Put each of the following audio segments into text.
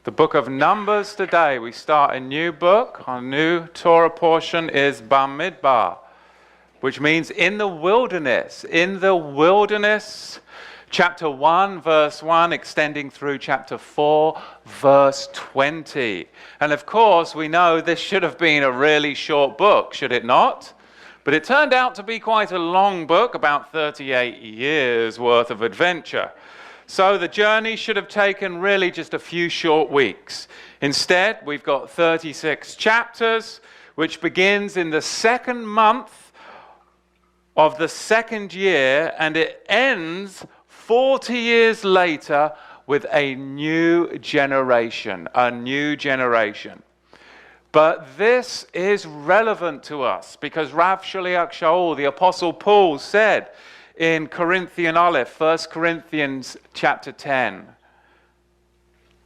The book of Numbers today. We start a new book. Our new Torah portion is Bamidbar, which means in the wilderness. In the wilderness, chapter 1, verse 1, extending through chapter 4, verse 20. And of course, we know this should have been a really short book, should it not? But it turned out to be quite a long book, about 38 years worth of adventure. So the journey should have taken really just a few short weeks. Instead, we've got 36 chapters, which begins in the second month of the second year, and it ends 40 years later with a new generation, But this is relevant to us because Rav Shaliach Shaul, the Apostle Paul, said in Corinthian Aleph, 1 Corinthians chapter 10,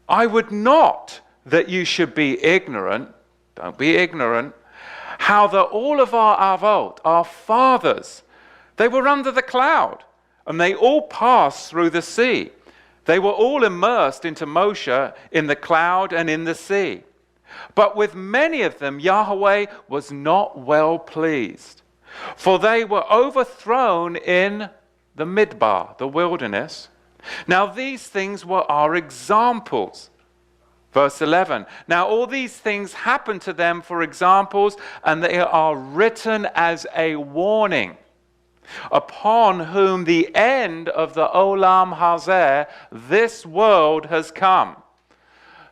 I would not that you should be ignorant, don't be ignorant, how that all of our avot, our fathers, they were under the cloud, and they all passed through the sea. They were all immersed into Moshe in the cloud and in the sea. But with many of them, Yahweh was not well pleased, for they were overthrown in the Midbar, the wilderness. Now these things were our examples. Verse 11, now all these things happened to them for examples, and they are written as a warning, upon whom the end of the Olam Hazeh, this world, has come.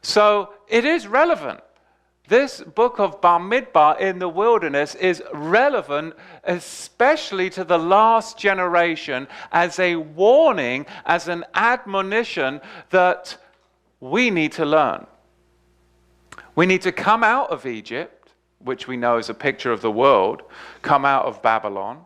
So it is relevant. This book of Bamidbar in the wilderness is relevant, especially to the last generation, as a warning, as an admonition that we need to learn. We need to come out of Egypt, which we know is a picture of the world, come out of Babylon.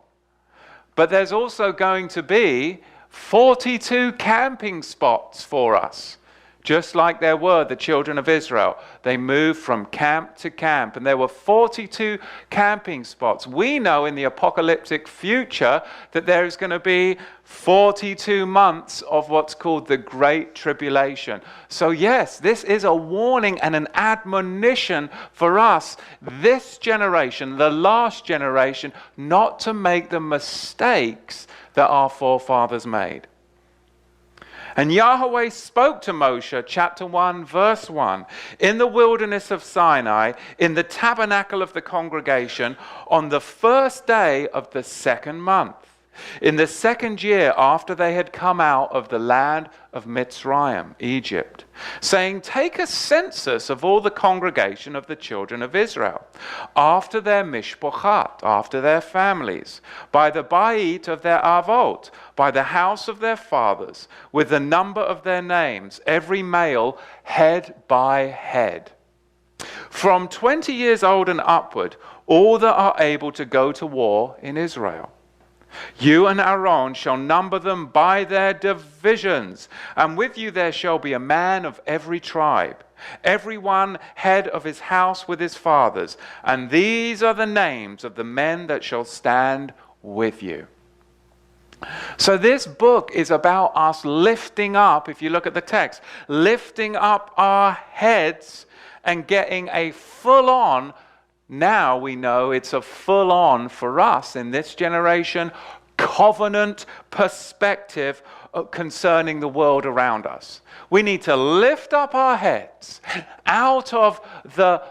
But there's also going to be 42 camping spots for us. Just like there were the children of Israel. They moved from camp to camp, and there were 42 camping spots. We know in the apocalyptic future that there is going to be 42 months of what's called the Great Tribulation. So yes, this is a warning and an admonition for us, this generation, the last generation, not to make the mistakes that our forefathers made. And Yahweh spoke to Moshe, chapter 1, verse 1, in the wilderness of Sinai, in the tabernacle of the congregation, on the first day of the second month, in the second year after they had come out of the land of Mitzrayim, Egypt, saying, take a census of all the congregation of the children of Israel, after their mishpochat, after their families, by the bayit of their avot, by the house of their fathers, with the number of their names, every male, head by head. From 20 years old and upward, all that are able to go to war in Israel. You and Aaron shall number them by their divisions, and with you there shall be a man of every tribe, every one head of his house with his fathers, and these are the names of the men that shall stand with you. So this book is about us lifting up, if you look at the text, lifting up our heads and getting a full-on, now we know it's a full-on for us in this generation, covenant perspective concerning the world around us. We need to lift up our heads out of the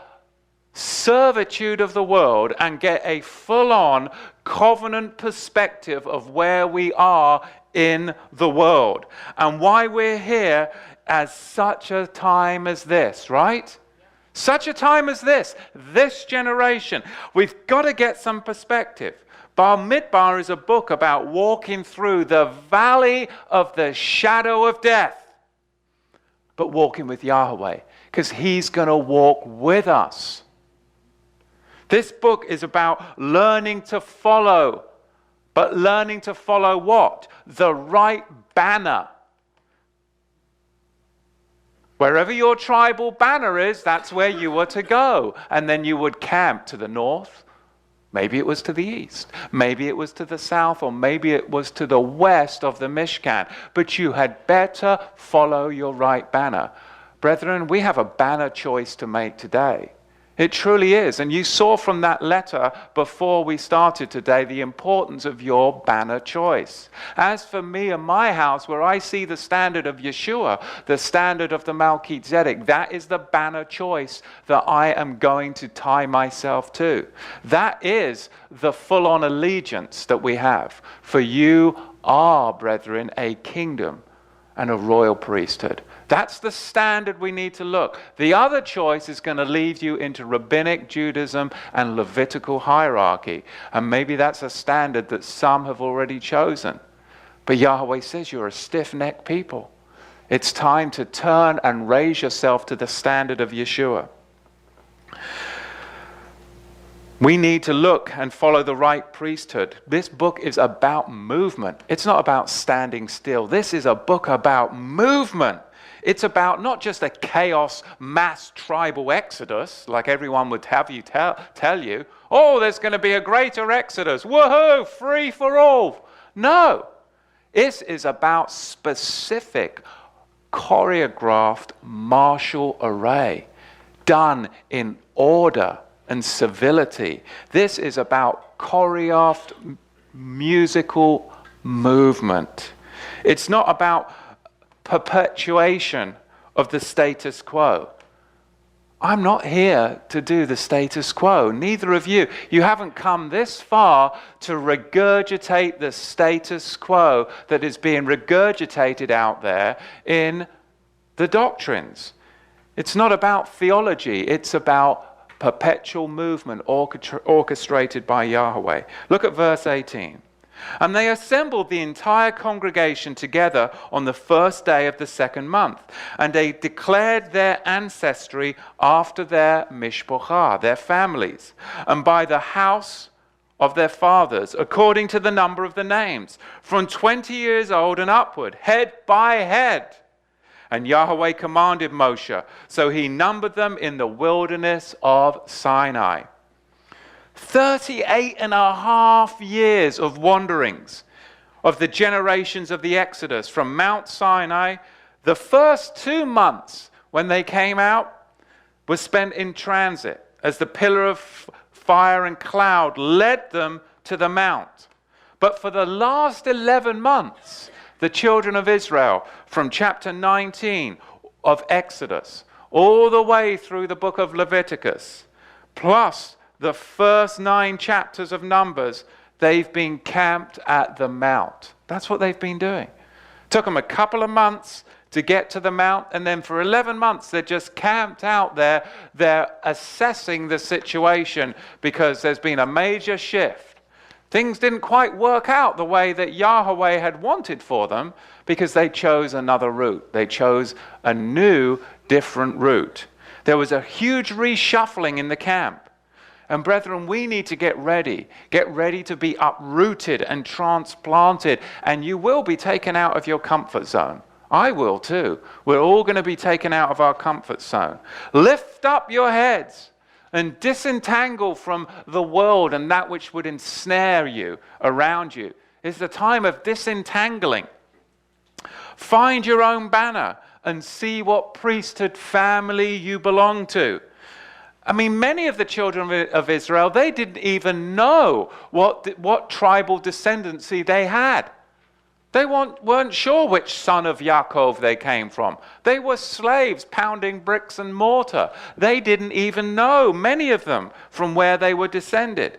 servitude of the world and get a full-on covenant perspective of where we are in the world and why we're here as such a time as this, right? Such a time as this generation. We've got to get some perspective. Bamidbar is a book about walking through the valley of the shadow of death, but walking with Yahweh, because He's going to walk with us. This book is about learning to follow, but learning to follow what? The right banner. Wherever your tribal banner is, that's where you were to go. And then you would camp to the north. Maybe it was to the east. Maybe it was to the south. Or maybe it was to the west of the Mishkan. But you had better follow your right banner. Brethren, we have a banner choice to make today. It truly is. And you saw from that letter before we started today the importance of your banner choice. As for me and my house, where I see the standard of Yeshua, the standard of the Melchizedek, that is the banner choice that I am going to tie myself to. That is the full-on allegiance that we have. For you are, brethren, a kingdom and a royal priesthood. That's the standard we need to look. The other choice is going to lead you into rabbinic Judaism and Levitical hierarchy. And maybe that's a standard that some have already chosen. But Yahweh says you're a stiff-necked people. It's time to turn and raise yourself to the standard of Yeshua. We need to look and follow the right priesthood. This book is about movement. It's not about standing still. This is a book about movement. It's about not just a chaos, mass tribal exodus, like everyone would have you tell you, oh, there's going to be a greater exodus. Woohoo, free for all. No, this is about specific, choreographed martial array, done in order and civility. This is about choreographed musical movement. It's not about perpetuation of the status quo. I'm not here to do the status quo. Neither of you. You haven't come this far to regurgitate the status quo that is being regurgitated out there in the doctrines. It's not about theology. It's about perpetual movement orchestrated by Yahweh. Look at verse 18. And they assembled the entire congregation together on the first day of the second month, and they declared their ancestry after their mishpochah, their families, and by the house of their fathers, according to the number of the names, from 20 years old and upward, head by head. And Yahweh commanded Moshe, so he numbered them in the wilderness of Sinai. 38 and a half years of wanderings of the generations of the Exodus from Mount Sinai. The first 2 months when they came out was spent in transit as the pillar of fire and cloud led them to the mount. But for the last 11 months, the children of Israel, from chapter 19 of Exodus all the way through the book of Leviticus, plus the first 9 chapters of Numbers, they've been camped at the mount. That's what they've been doing. Took them a couple of months to get to the mount, and then for 11 months they're just camped out there. They're assessing the situation because there's been a major shift. Things didn't quite work out the way that Yahweh had wanted for them because they chose another route. They chose a new, different route. There was a huge reshuffling in the camp. And brethren, we need to get ready to be uprooted and transplanted, and you will be taken out of your comfort zone. I will too. We're all going to be taken out of our comfort zone. Lift up your heads and disentangle from the world and that which would ensnare you around you. It's the time of disentangling. Find your own banner and see what priesthood family you belong to. I mean, many of the children of Israel, they didn't even know what tribal descendancy they had. They weren't sure which son of Yaakov they came from. They were slaves pounding bricks and mortar. They didn't even know, many of them, from where they were descended.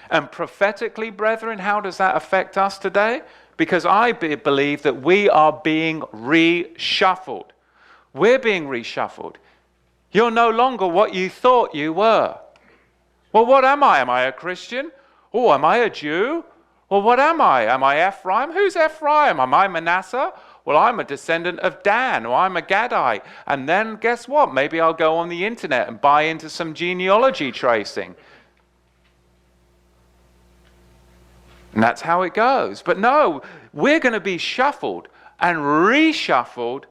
And prophetically, brethren, how does that affect us today? Because I believe that we are being reshuffled. We're being reshuffled. You're no longer what you thought you were. Well, what am I? Am I a Christian? Oh, am I a Jew? Well, what am I? Am I Ephraim? Who's Ephraim? Am I Manasseh? Well, I'm a descendant of Dan, or I'm a Gadite. And then guess what? Maybe I'll go on the internet and buy into some genealogy tracing. And that's how it goes. But no, we're going to be shuffled and reshuffled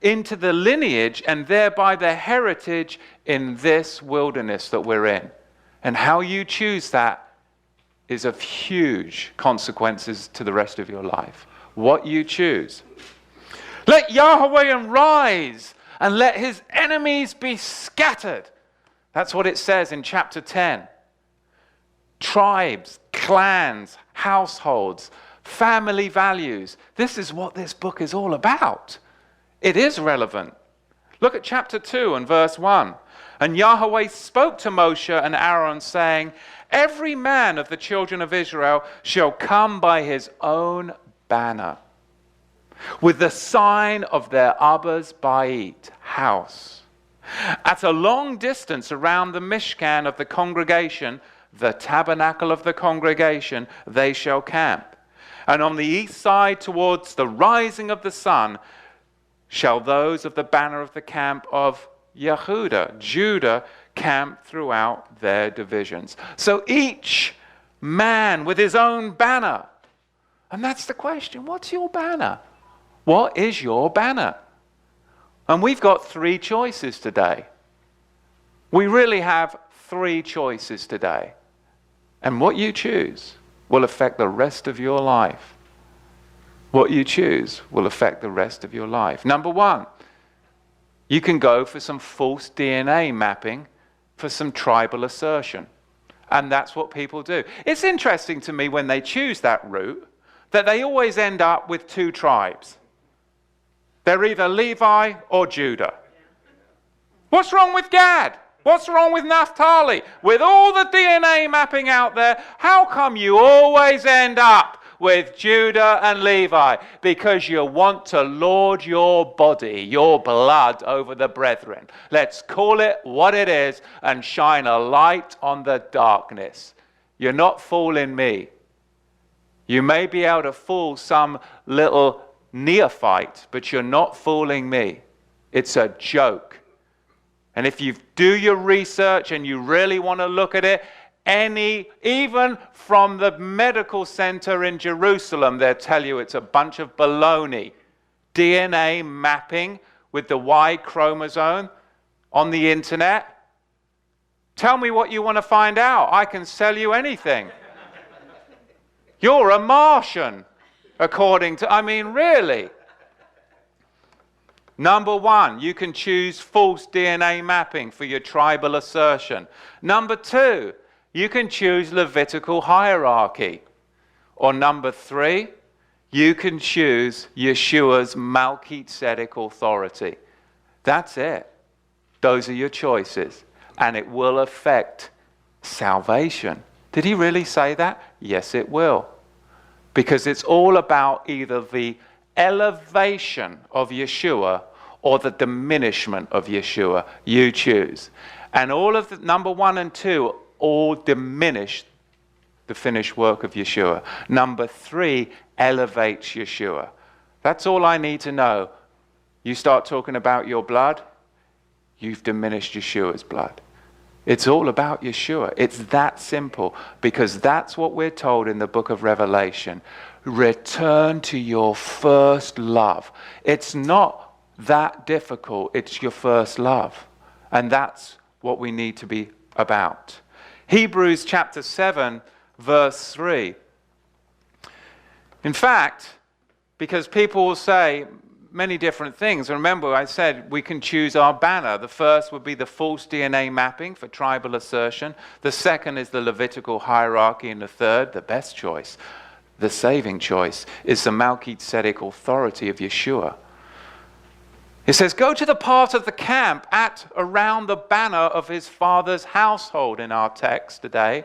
into the lineage and thereby the heritage in this wilderness that we're in. And how you choose that is of huge consequences to the rest of your life. What you choose. Let Yahweh arise and let his enemies be scattered. That's what it says in chapter 10. Tribes, clans, households, family values. This is what this book is all about. It is relevant. Look at chapter 2 and verse 1. And Yahweh spoke to Moshe and Aaron, saying, every man of the children of Israel shall come by his own banner, with the sign of their Abba's Bait, house. At a long distance around the Mishkan of the congregation, the tabernacle of the congregation, they shall camp. And on the east side towards the rising of the sun shall those of the banner of the camp of Yehuda, Judah, camp throughout their divisions. So each man with his own banner. And that's the question. What's your banner? What is your banner? And we've got three choices today. We really have three choices today. And what you choose will affect the rest of your life. What you choose will affect the rest of your life. Number one, you can go for some false DNA mapping for some tribal assertion. And that's what people do. It's interesting to me when they choose that route that they always end up with two tribes. They're either Levi or Judah. What's wrong with Gad? What's wrong with Naphtali? With all the DNA mapping out there, how come you always end up with Judah and Levi? Because you want to lord your body, your blood over the brethren. Let's call it what it is and shine a light on the darkness. You're not fooling me. You may be able to fool some little neophyte, but you're not fooling me. It's a joke. And if you do your research and you really want to look at it, even from the medical center in Jerusalem, they'll tell you it's a bunch of baloney. DNA mapping with the Y chromosome on the internet. Tell me what you want to find out. I can sell you anything. You're a Martian, according to, really. Number one, you can choose false DNA mapping for your tribal assertion. Number two, you can choose Levitical hierarchy. Or number three, you can choose Yeshua's Melchizedek authority. That's it. Those are your choices. And it will affect salvation. Did he really say that? Yes, it will. Because it's all about either the elevation of Yeshua or the diminishment of Yeshua. You choose. And all of the number one and two all diminish the finished work of Yeshua. Number three elevates Yeshua. That's all I need to know. You start talking about your blood, you've diminished Yeshua's blood. It's all about Yeshua. It's that simple, because that's what we're told in the book of Revelation. Return to your first love. It's not that difficult. It's your first love. And that's what we need to be about. Hebrews chapter 7, verse 3. In fact, because people will say many different things. Remember, I said we can choose our banner. The first would be the false DNA mapping for tribal assertion. The second is the Levitical hierarchy. And the third, the best choice, the saving choice, is the Melchizedek authority of Yeshua. It says, go to the part of the camp around the banner of his father's household in our text today.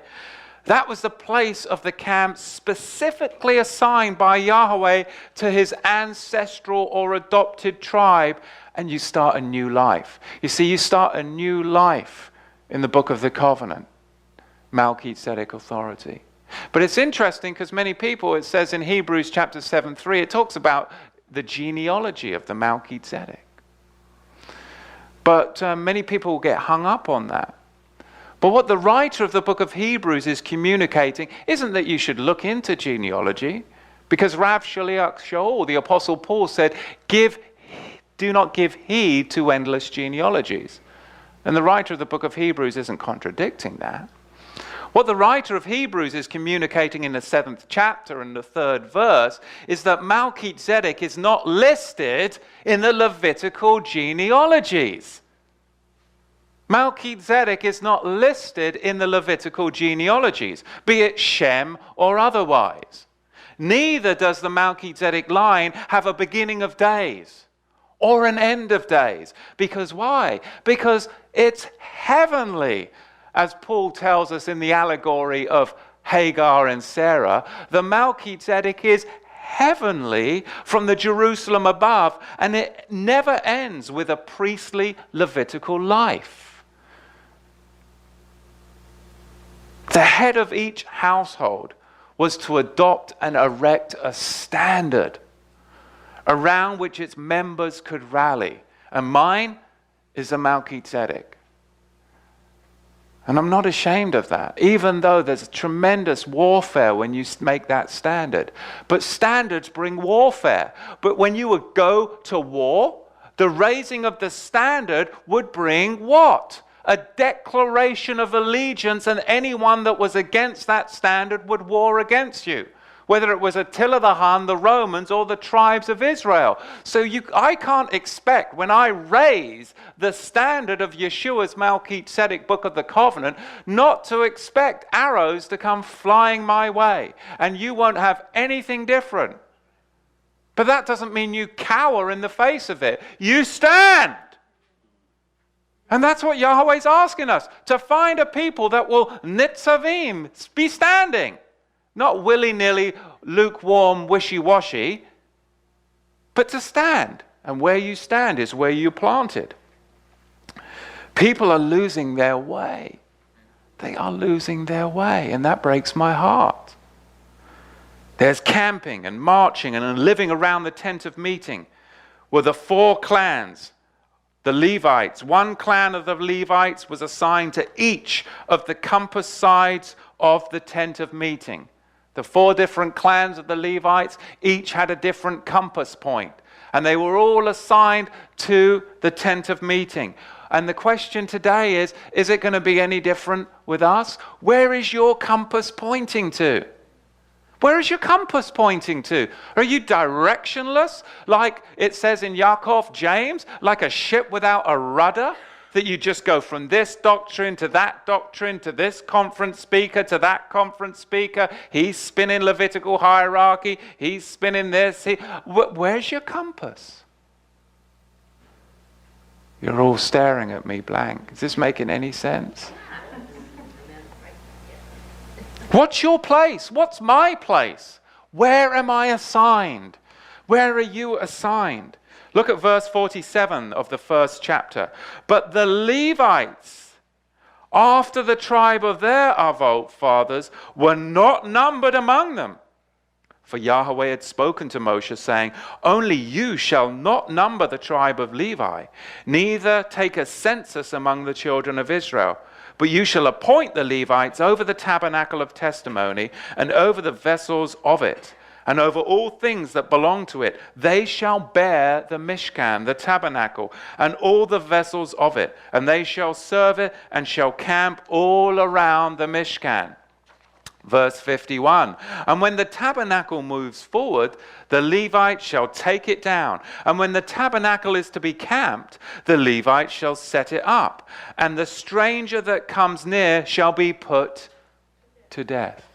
That was the place of the camp specifically assigned by Yahweh to his ancestral or adopted tribe, and you start a new life. You see, you start a new life in the book of the covenant, Melchizedek authority. But it's interesting because many people, it says in Hebrews chapter 7:3, it talks about the genealogy of the Melchizedek. But many people get hung up on that. But what the writer of the book of Hebrews is communicating isn't that you should look into genealogy, because Rav Shaliach Shaul, the Apostle Paul, said, do not give heed to endless genealogies. And the writer of the book of Hebrews isn't contradicting that. What the writer of Hebrews is communicating in the 7th chapter and the 3rd verse is that Melchizedek is not listed in the Levitical genealogies. Melchizedek is not listed in the Levitical genealogies, be it Shem or otherwise. Neither does the Melchizedek line have a beginning of days or an end of days. Because why? Because it's heavenly. As Paul tells us in the allegory of Hagar and Sarah, the Melchizedek is heavenly from the Jerusalem above, and it never ends with a priestly Levitical life. The head of each household was to adopt and erect a standard around which its members could rally. And mine is a Melchizedek. And I'm not ashamed of that, even though there's tremendous warfare when you make that standard. But standards bring warfare. But when you would go to war, the raising of the standard would bring what? A declaration of allegiance, and anyone that was against that standard would war against you. Whether it was Attila the Hun, the Romans, or the tribes of Israel. So I can't expect, when I raise the standard of Yeshua's Melchizedek Book of the Covenant, not to expect arrows to come flying my way. And you won't have anything different. But that doesn't mean you cower in the face of it. You stand. And that's what Yahweh's asking us, to find a people that will nitzavim, be standing. Not willy-nilly, lukewarm, wishy-washy, but to stand. And where you stand is where you planted. People are losing their way. They are losing their way, and that breaks my heart. There's camping and marching and living around the tent of meeting were the 4 clans. The Levites, one clan of the Levites was assigned to each of the compass sides of the tent of meeting. The 4 different clans of the Levites each had a different compass point, and they were all assigned to the tent of meeting. And the question today is it going to be any different with us? Where is your compass pointing to? Where is your compass pointing to? Are you directionless, like it says in Yaakov, James, like a ship without a rudder? That you just go from this doctrine to that doctrine, to this conference speaker, to that conference speaker. He's spinning Levitical hierarchy. He's spinning this. Where's your compass? You're all staring at me blank. Is this making any sense? What's your place? What's my place? Where am I assigned? Where are you assigned? Look at verse 47 of the 1st chapter. But the Levites, after the tribe of their Avot fathers, were not numbered among them. For Yahweh had spoken to Moshe, saying, only you shall not number the tribe of Levi, neither take a census among the children of Israel. But you shall appoint the Levites over the tabernacle of testimony, and over the vessels of it, and over all things that belong to it. They shall bear the Mishkan, the tabernacle, and all the vessels of it, and they shall serve it, and shall camp all around the Mishkan. Verse 51, and when the tabernacle moves forward, the Levites shall take it down. And when the tabernacle is to be camped, the Levites shall set it up. And the stranger that comes near shall be put to death.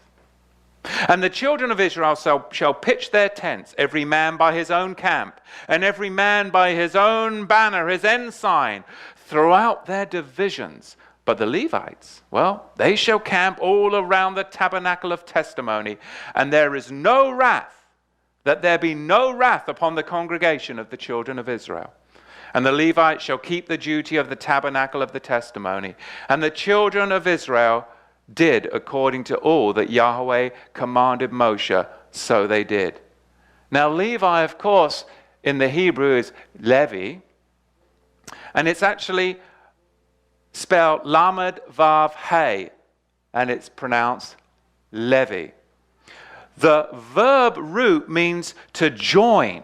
And the children of Israel shall pitch their tents, every man by his own camp, and every man by his own banner, his ensign, throughout their divisions. But the Levites, well, they shall camp all around the tabernacle of testimony, and there is no wrath, that there be no wrath upon the congregation of the children of Israel. And the Levites shall keep the duty of the tabernacle of the testimony. And the children of Israel did according to all that Yahweh commanded Moshe, so they did. Now Levi, of course, in the Hebrew is Levi, and it's actually spelled Lamed Vav Hey, and it's pronounced Levi. The verb root means to join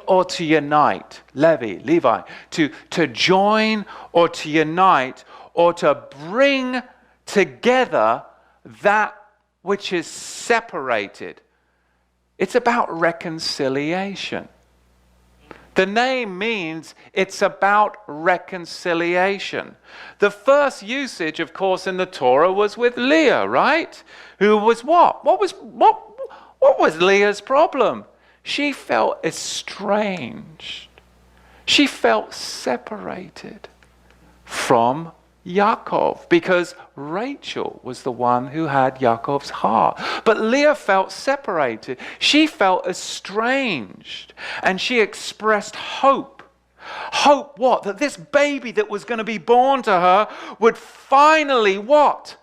or to unite. Levi, to join or to unite, or to bring together that which is separated. It's about reconciliation. The name means it's about reconciliation. The first usage, of course, in the Torah was with Leah, right? Who was what? What was Leah's problem? She felt estranged. She felt separated from Yaakov, because Rachel was the one who had Yaakov's heart. But Leah felt separated. She felt estranged. And she expressed hope. Hope what? That this baby that was going to be born to her would finally what?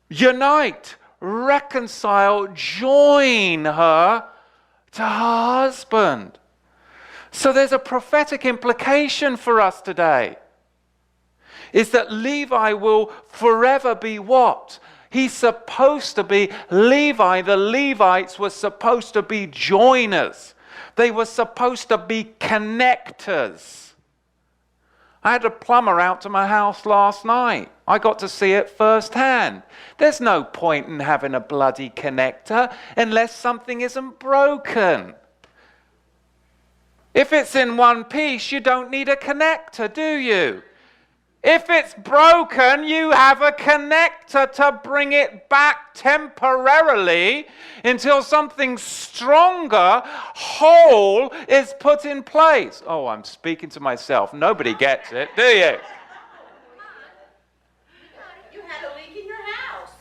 Unite, reconcile, join her to her husband. So there's a prophetic implication for us today. Is that Levi will forever be what? He's supposed to be Levi. The Levites were supposed to be joiners. They were supposed to be connectors. I had a plumber out to my house last night. I got to see it firsthand. There's no point in having a bloody connector unless something isn't broken. If it's in one piece, you don't need a connector, do you? If it's broken, you have a connector to bring it back temporarily until something stronger, whole, is put in place. Oh, I'm speaking to myself. Nobody gets it, do you? You had a leak in your house.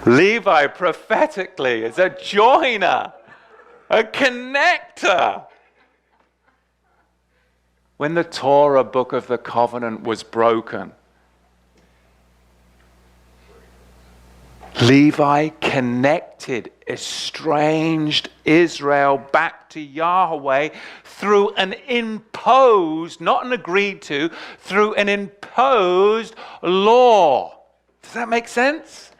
Levi prophetically is a joiner, a connector. When the Torah book of the covenant was broken, Levi connected estranged Israel back to Yahweh through an imposed, not an agreed to, through an imposed law. Does that make sense?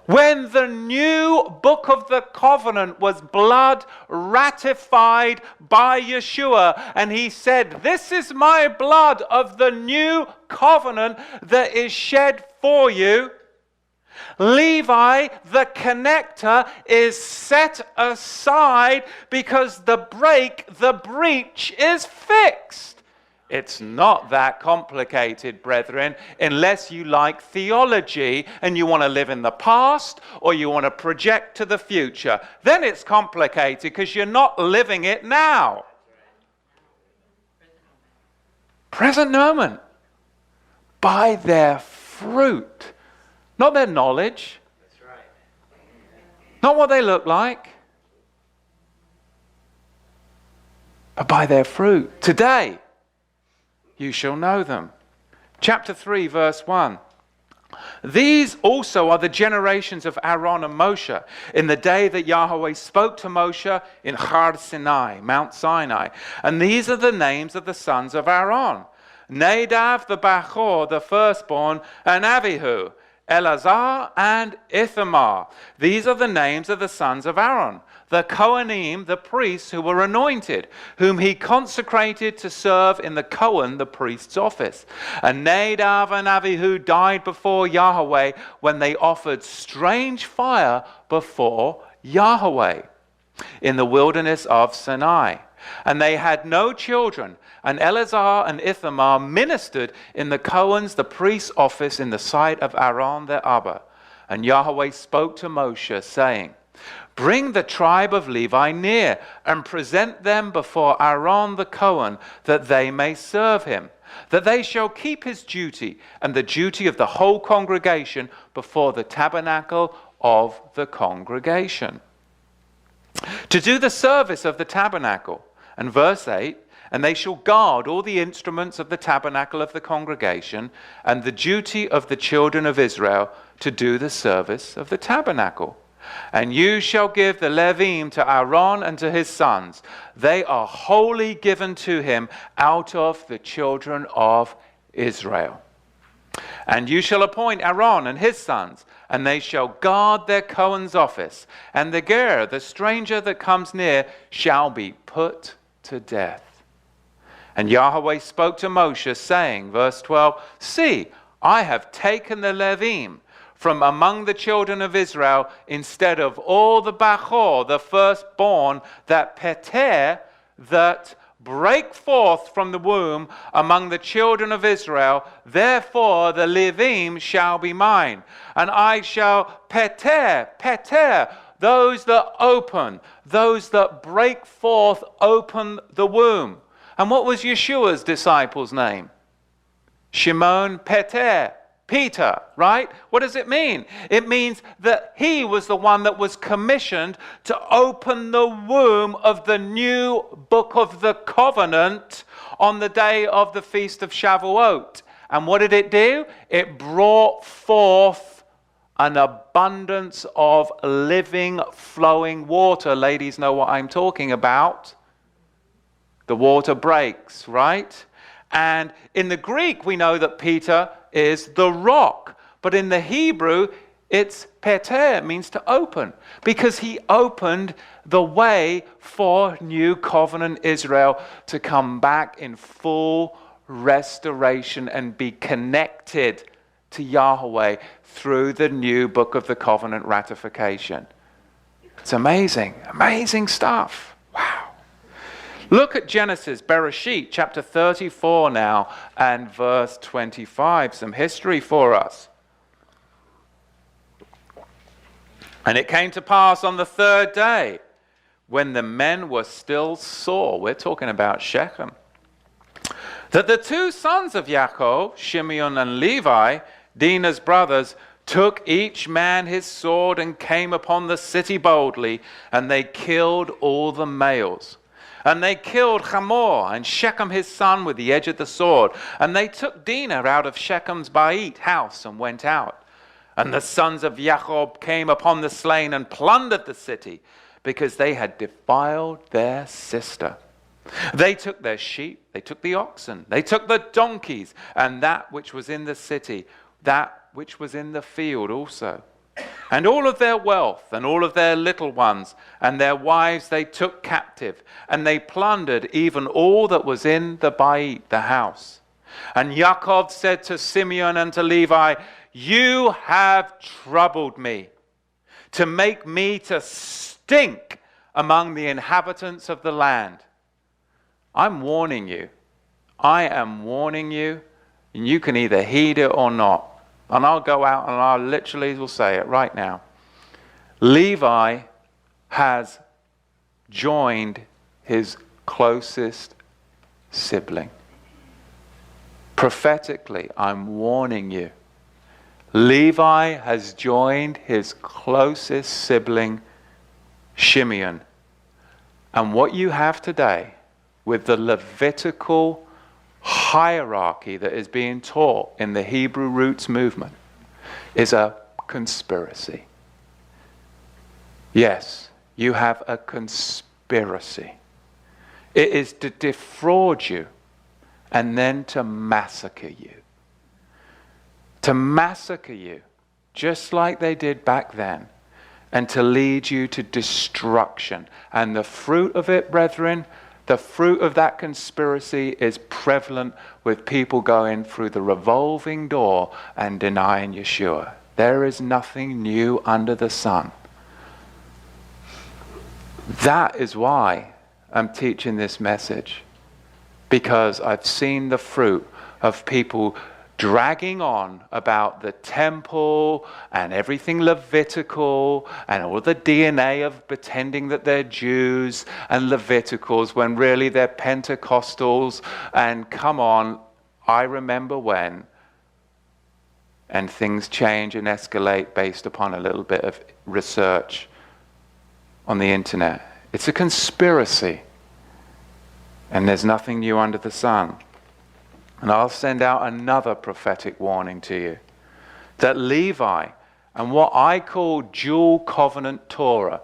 When the new book of the covenant was blood ratified by Yeshua, and he said, "This is my blood of the new covenant that is shed for you," Levi, the connector, is set aside because the breach is fixed. It's not that complicated, brethren, unless you like theology and you want to live in the past or you want to project to the future. Then it's complicated because you're not living it now. Present moment. By their fruit. Not their knowledge. Not what they look like. But by their fruit. Today, you shall know them. Chapter 3, verse 1. These also are the generations of Aaron and Moshe in the day that Yahweh spoke to Moshe in Har Sinai, Mount Sinai. And these are the names of the sons of Aaron: Nadav the Bachor, the firstborn, and Avihu, Eleazar and Ithamar. These are the names of the sons of Aaron, the Kohanim, the priests who were anointed, whom he consecrated to serve in the Kohen, the priest's office. And Nadav and Avihu died before Yahweh when they offered strange fire before Yahweh in the wilderness of Sinai. And they had no children. And Eleazar and Ithamar ministered in the Kohen's, the priest's office in the sight of Aaron their Abba. And Yahweh spoke to Moshe, saying, "Bring the tribe of Levi near, and present them before Aaron the Kohen, that they may serve him, that they shall keep his duty, and the duty of the whole congregation before the tabernacle of the congregation, to do the service of the tabernacle." And verse 8, "And they shall guard all the instruments of the tabernacle of the congregation, and the duty of the children of Israel to do the service of the tabernacle. And you shall give the Levim to Aaron and to his sons. They are wholly given to him out of the children of Israel. And you shall appoint Aaron and his sons and they shall guard their Cohen's office. And the ger, the stranger that comes near, shall be put to death. And Yahweh spoke to Moshe, saying, verse 12, see, I have taken the Levim from among the children of Israel, instead of all the Bachor, the firstborn, that Peter, that break forth from the womb among the children of Israel. Therefore the Levim shall be mine. And I shall Peter, those that open, those that break forth, open the womb. And what was Yeshua's disciples' name? Shimon Peter, right? What does it mean? It means that he was the one that was commissioned to open the womb of the new book of the covenant on the day of the feast of Shavuot. And what did it do? It brought forth an abundance of living, flowing water. Ladies know what I'm talking about. The water breaks, right? And in the Greek, we know that Peter is the rock. But in the Hebrew, it's Peter, means to open. Because he opened the way for new covenant Israel to come back in full restoration and be connected to Yahweh through the new book of the covenant ratification. It's amazing, amazing stuff. Wow. Look at Genesis, Bereshit, chapter 34 now, and verse 25. Some history for us. And it came to pass on the third day, when the men were still sore, we're talking about Shechem, that the two sons of Yaakov, Shimeon and Levi, Dinah's brothers, took each man his sword and came upon the city boldly, and they killed all the males. And they killed Hamor and Shechem his son with the edge of the sword. And they took Dinah out of Shechem's Bait house and went out. And the sons of Jacob came upon the slain and plundered the city, because they had defiled their sister. They took their sheep, they took the oxen, they took the donkeys, and that which was in the city, that which was in the field also. And all of their wealth, and all of their little ones, and their wives they took captive, and they plundered even all that was in the Bait, the house. And Yaakov said to Simeon and to Levi, you have troubled me, to make me to stink among the inhabitants of the land. I'm warning you. I am warning you, and you can either heed it or not. And I'll go out and I literally will say it right now. Levi has joined his closest sibling. Prophetically, I'm warning you. Levi has joined his closest sibling, Shimeon. And what you have today with the Levitical hierarchy that is being taught in the Hebrew roots movement is a conspiracy. Yes, you have a conspiracy. It is to defraud you and then to massacre you. To massacre you, just like they did back then, and to lead you to destruction. And the fruit of it, brethren, the fruit of that conspiracy is prevalent with people going through the revolving door and denying Yeshua. There is nothing new under the sun. That is why I'm teaching this message. Because I've seen the fruit of people dragging on about the temple and everything Levitical and all the DNA of pretending that they're Jews and Leviticals when really they're Pentecostals. And come on, I remember when. And things change and escalate based upon a little bit of research on the internet. It's a conspiracy. And there's nothing new under the sun. And I'll send out another prophetic warning to you. That Levi and what I call dual covenant Torah,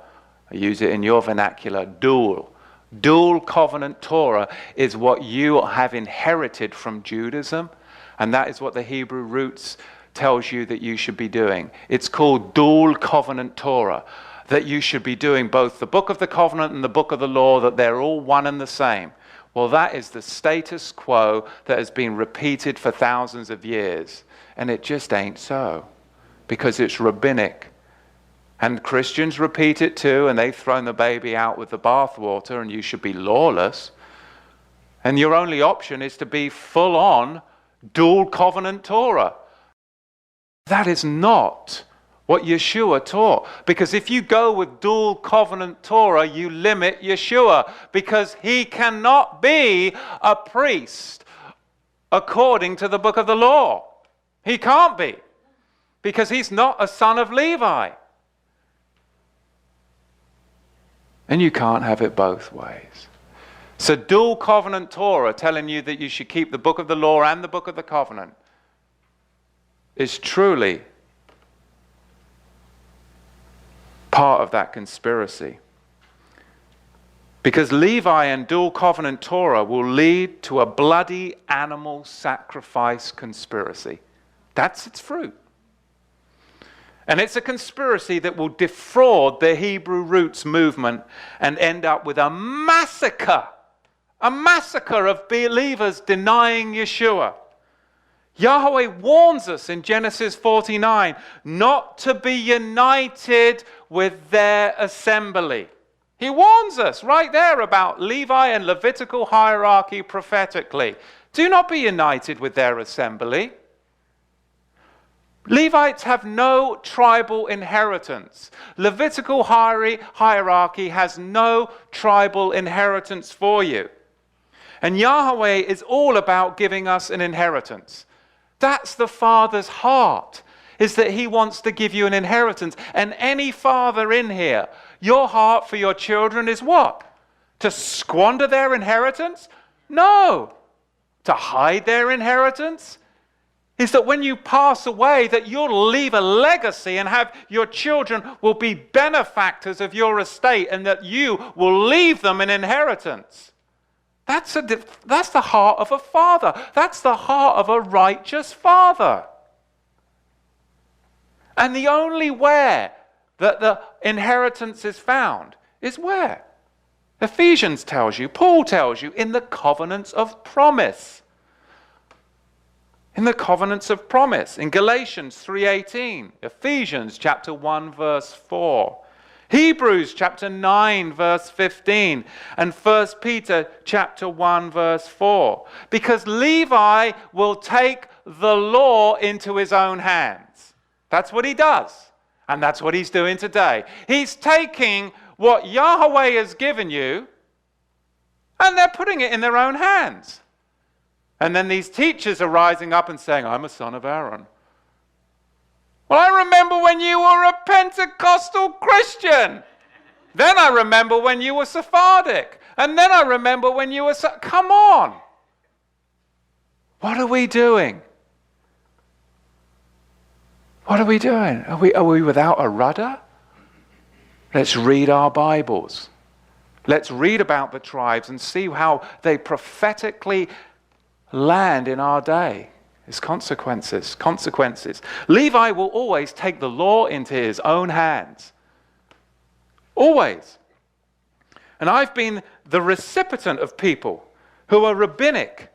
I use it in your vernacular, dual covenant Torah is what you have inherited from Judaism. And that is what the Hebrew roots tells you that you should be doing. It's called dual covenant Torah, that you should be doing both the book of the covenant and the book of the law, that they're all one and the same. Well, that is the status quo that has been repeated for thousands of years. And it just ain't so, because it's rabbinic. And Christians repeat it too, and they've thrown the baby out with the bathwater, and you should be lawless. And your only option is to be full on dual covenant Torah. That is not what Yeshua taught. Because if you go with dual covenant Torah, you limit Yeshua, because he cannot be a priest according to the book of the law. He can't be, because he's not a son of Levi. And you can't have it both ways. So dual covenant Torah, telling you that you should keep the book of the law and the book of the covenant, is truly part of that conspiracy. Because Levi and dual covenant Torah will lead to a bloody animal sacrifice conspiracy. That's its fruit. And it's a conspiracy that will defraud the Hebrew roots movement and end up with a massacre of believers denying Yeshua. Yahweh warns us in Genesis 49 not to be united with their assembly. He warns us right there about Levi and Levitical hierarchy prophetically. Do not be united with their assembly. Levites have no tribal inheritance. Levitical hierarchy has no tribal inheritance for you. And Yahweh is all about giving us an inheritance. That's the Father's heart, is that he wants to give you an inheritance. And any father in here, your heart for your children is what? To squander their inheritance? No. To hide their inheritance? Is that when you pass away, that you'll leave a legacy and have your children will be benefactors of your estate, and that you will leave them an inheritance. That's the heart of a father. That's the heart of a righteous father. And the only where that the inheritance is found is where? Ephesians tells you, Paul tells you, in the covenants of promise. In the covenants of promise. In Galatians 3:18, Ephesians chapter 1 verse 4, Hebrews chapter 9 verse 15, and 1 Peter chapter 1 verse 4. Because Levi will take the law into his own hands. That's what he does. And that's what he's doing today. He's taking what Yahweh has given you, and they're putting it in their own hands. And then these teachers are rising up and saying, I'm a son of Aaron. Well, I remember when you were a Pentecostal Christian. Then I remember when you were Sephardic. And then I remember when you were... Come on. What are we doing? What are we doing? Are we without a rudder? Let's read our Bibles. Let's read about the tribes and see how they prophetically land in our day. There's consequences. Levi will always take the law into his own hands. Always. And I've been the recipient of people who are rabbinic,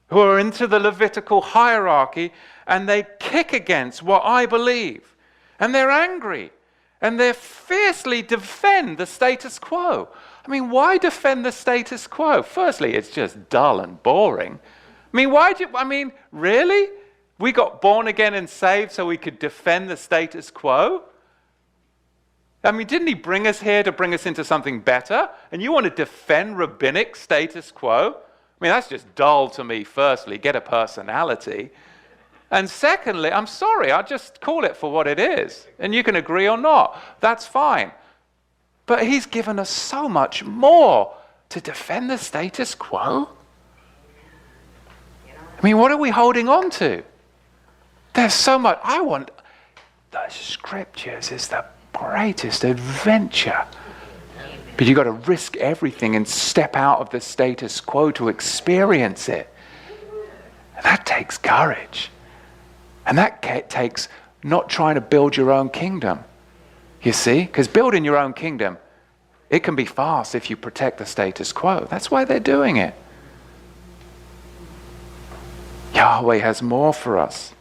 who are into the Levitical hierarchy, and they kick against what I believe. And they're angry. And they fiercely defend the status quo. I mean, why defend the status quo? Firstly, it's just dull and boring. I mean, really? We got born again and saved so we could defend the status quo? I mean, didn't he bring us here to bring us into something better? And you want to defend rabbinic status quo? I mean, that's just dull to me, firstly. Get a personality. And secondly, I'm sorry, I'll just call it for what it is. And you can agree or not. That's fine. But he's given us so much more to defend the status quo. I mean, what are we holding on to? There's so much. The scriptures is the greatest adventure. But you've got to risk everything and step out of the status quo to experience it. And that takes courage. And that takes not trying to build your own kingdom. You see? Because building your own kingdom, it can be fast if you protect the status quo. That's why they're doing it. Yahweh has more for us.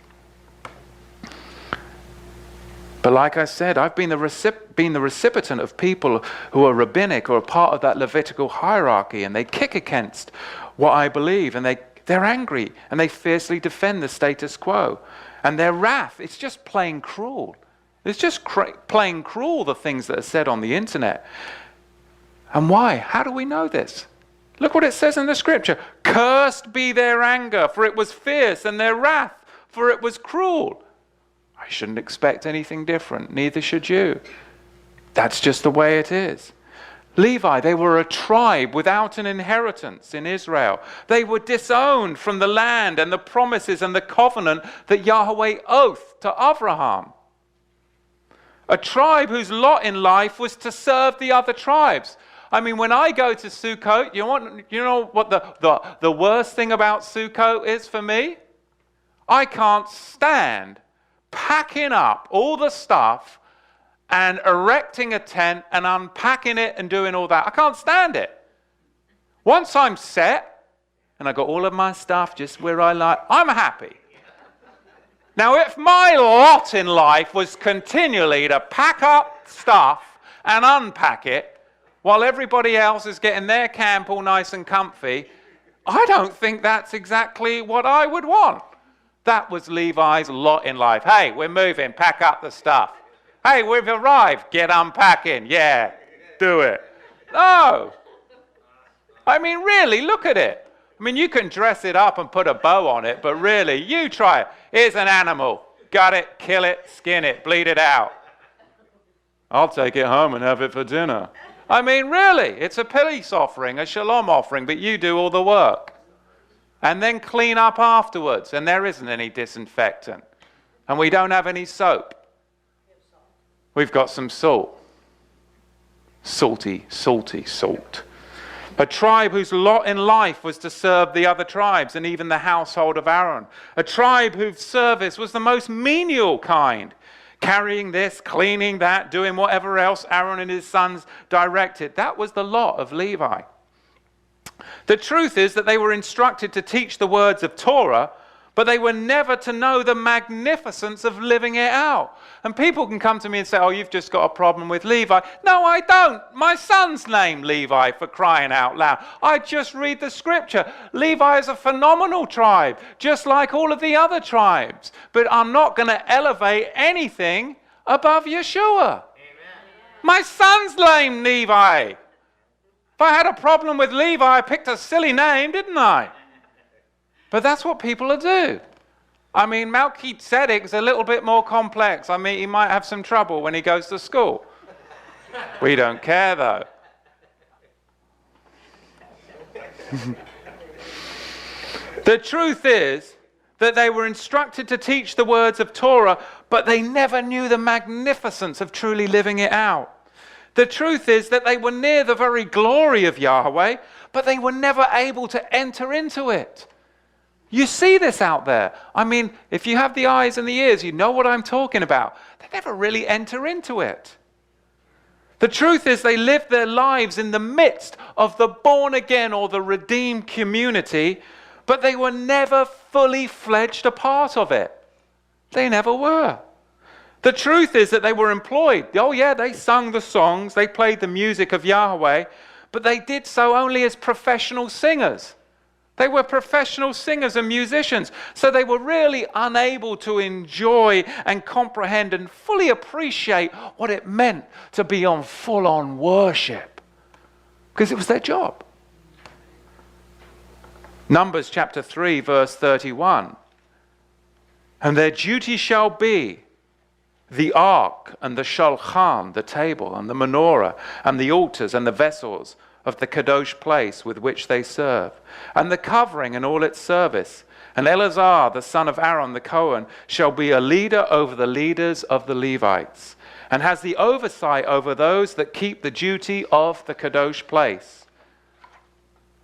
But like I said, I've been the recipient of people who are rabbinic or a part of that Levitical hierarchy, and they kick against what I believe, and they're angry, and they fiercely defend the status quo. And their wrath, it's just plain cruel. It's just plain cruel, the things that are said on the internet. And why? How do we know this? Look what it says in the scripture. Cursed be their anger, for it was fierce, and their wrath, for it was cruel. I shouldn't expect anything different. Neither should you. That's just the way it is. Levi, they were a tribe without an inheritance in Israel. They were disowned from the land and the promises and the covenant that Yahweh oathed to Abraham. A tribe whose lot in life was to serve the other tribes. I mean, when I go to Sukkot, you know what the worst thing about Sukkot is for me? I can't stand packing up all the stuff and erecting a tent and unpacking it and doing all that. I can't stand it. Once I'm set and I got all of my stuff just where I like, I'm happy. Now, if my lot in life was continually to pack up stuff and unpack it while everybody else is getting their camp all nice and comfy, I don't think that's exactly what I would want. That was Levi's lot in life. Hey, we're moving, pack up the stuff. Hey, we've arrived, get unpacking. Yeah, do it. No. I mean, really, look at it. I mean, you can dress it up and put a bow on it, but really, you try it. Here's an animal. Gut it, kill it, skin it, bleed it out. I'll take it home and have it for dinner. I mean, really, it's a peace offering, a shalom offering, but you do all the work. And then clean up afterwards, and there isn't any disinfectant. And we don't have any soap. We've got some salt. Salty, salty salt. A tribe whose lot in life was to serve the other tribes and even the household of Aaron. A tribe whose service was the most menial kind. Carrying this, cleaning that, doing whatever else Aaron and his sons directed. That was the lot of Levi. The truth is that they were instructed to teach the words of Torah, but they were never to know the magnificence of living it out. And people can come to me and say, oh, you've just got a problem with Levi. No, I don't. My son's named Levi, for crying out loud. I just read the scripture. Levi is a phenomenal tribe, just like all of the other tribes. But I'm not going to elevate anything above Yeshua. Amen. My son's named Levi. If I had a problem with Levi, I picked a silly name, didn't I? But that's what people do. I mean, Melchizedek's a little bit more complex. I mean, he might have some trouble when he goes to school. We don't care, though. The truth is that they were instructed to teach the words of Torah, but they never knew the magnificence of truly living it out. The truth is that they were near the very glory of Yahweh, but they were never able to enter into it. You see this out there. I mean, if you have the eyes and the ears, you know what I'm talking about. They never really enter into it. The truth is they lived their lives in the midst of the born again or the redeemed community, but they were never fully fledged a part of it. They never were. The truth is that they were employed. Oh yeah, they sung the songs, they played the music of Yahweh, but they did so only as professional singers. They were professional singers and musicians, so they were really unable to enjoy and comprehend and fully appreciate what it meant to be on full-on worship, because it was their job. Numbers chapter 3, verse 31. And their duty shall be the ark and the shulchan, the table, and the menorah, and the altars and the vessels of the kadosh place with which they serve, and the covering and all its service. And Eleazar, the son of Aaron the Cohen, shall be a leader over the leaders of the Levites, and has the oversight over those that keep the duty of the kadosh place.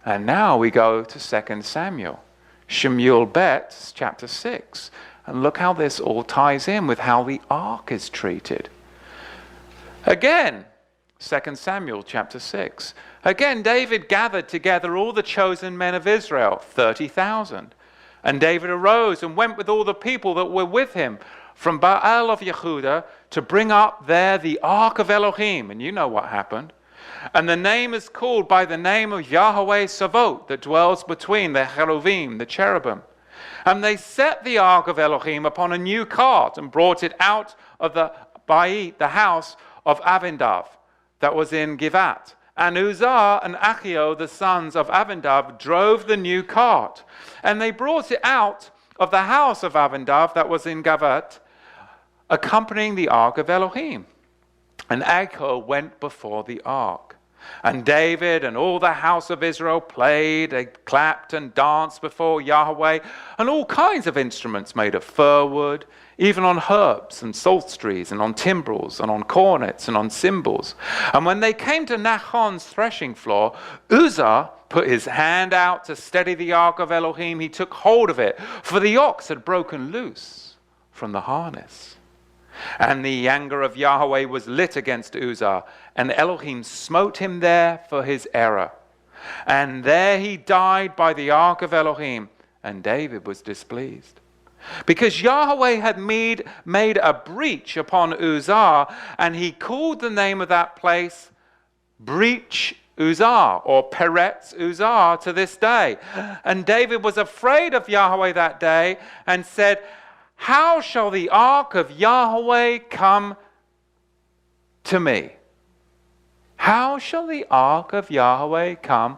And now we go to 2 Samuel. Shemuel Bet, chapter 6. And look how this all ties in with how the ark is treated. Again, 2 Samuel chapter 6. Again, David gathered together all the chosen men of Israel, 30,000. And David arose and went with all the people that were with him from Baal of Yehudah to bring up there the ark of Elohim. And you know what happened. And the name is called by the name of Yahweh Savot, that dwells between the cherubim, the cherubim. And they set the ark of Elohim upon a new cart and brought it out of the Bait, the house of Avindab, that was in Givat. And Uzzah and Achio, the sons of Avindab, drove the new cart. And they brought it out of the house of Avindab, that was in Givat, accompanying the ark of Elohim. And Achio went before the ark. And David and all the house of Israel played, they clapped and danced before Yahweh, and all kinds of instruments made of fir wood, even on herbs and psalteries and on timbrels and on cornets and on cymbals. And when they came to Nachon's threshing floor, Uzzah put his hand out to steady the ark of Elohim. He took hold of it, for the ox had broken loose from the harness. And the anger of Yahweh was lit against Uzzah, and Elohim smote him there for his error. And there he died by the ark of Elohim, and David was displeased. Because Yahweh had made a breach upon Uzzah, and he called the name of that place Breach Uzzah, or Peretz Uzzah, to this day. And David was afraid of Yahweh that day, and said, how shall the ark of Yahweh come to me? How shall the ark of Yahweh come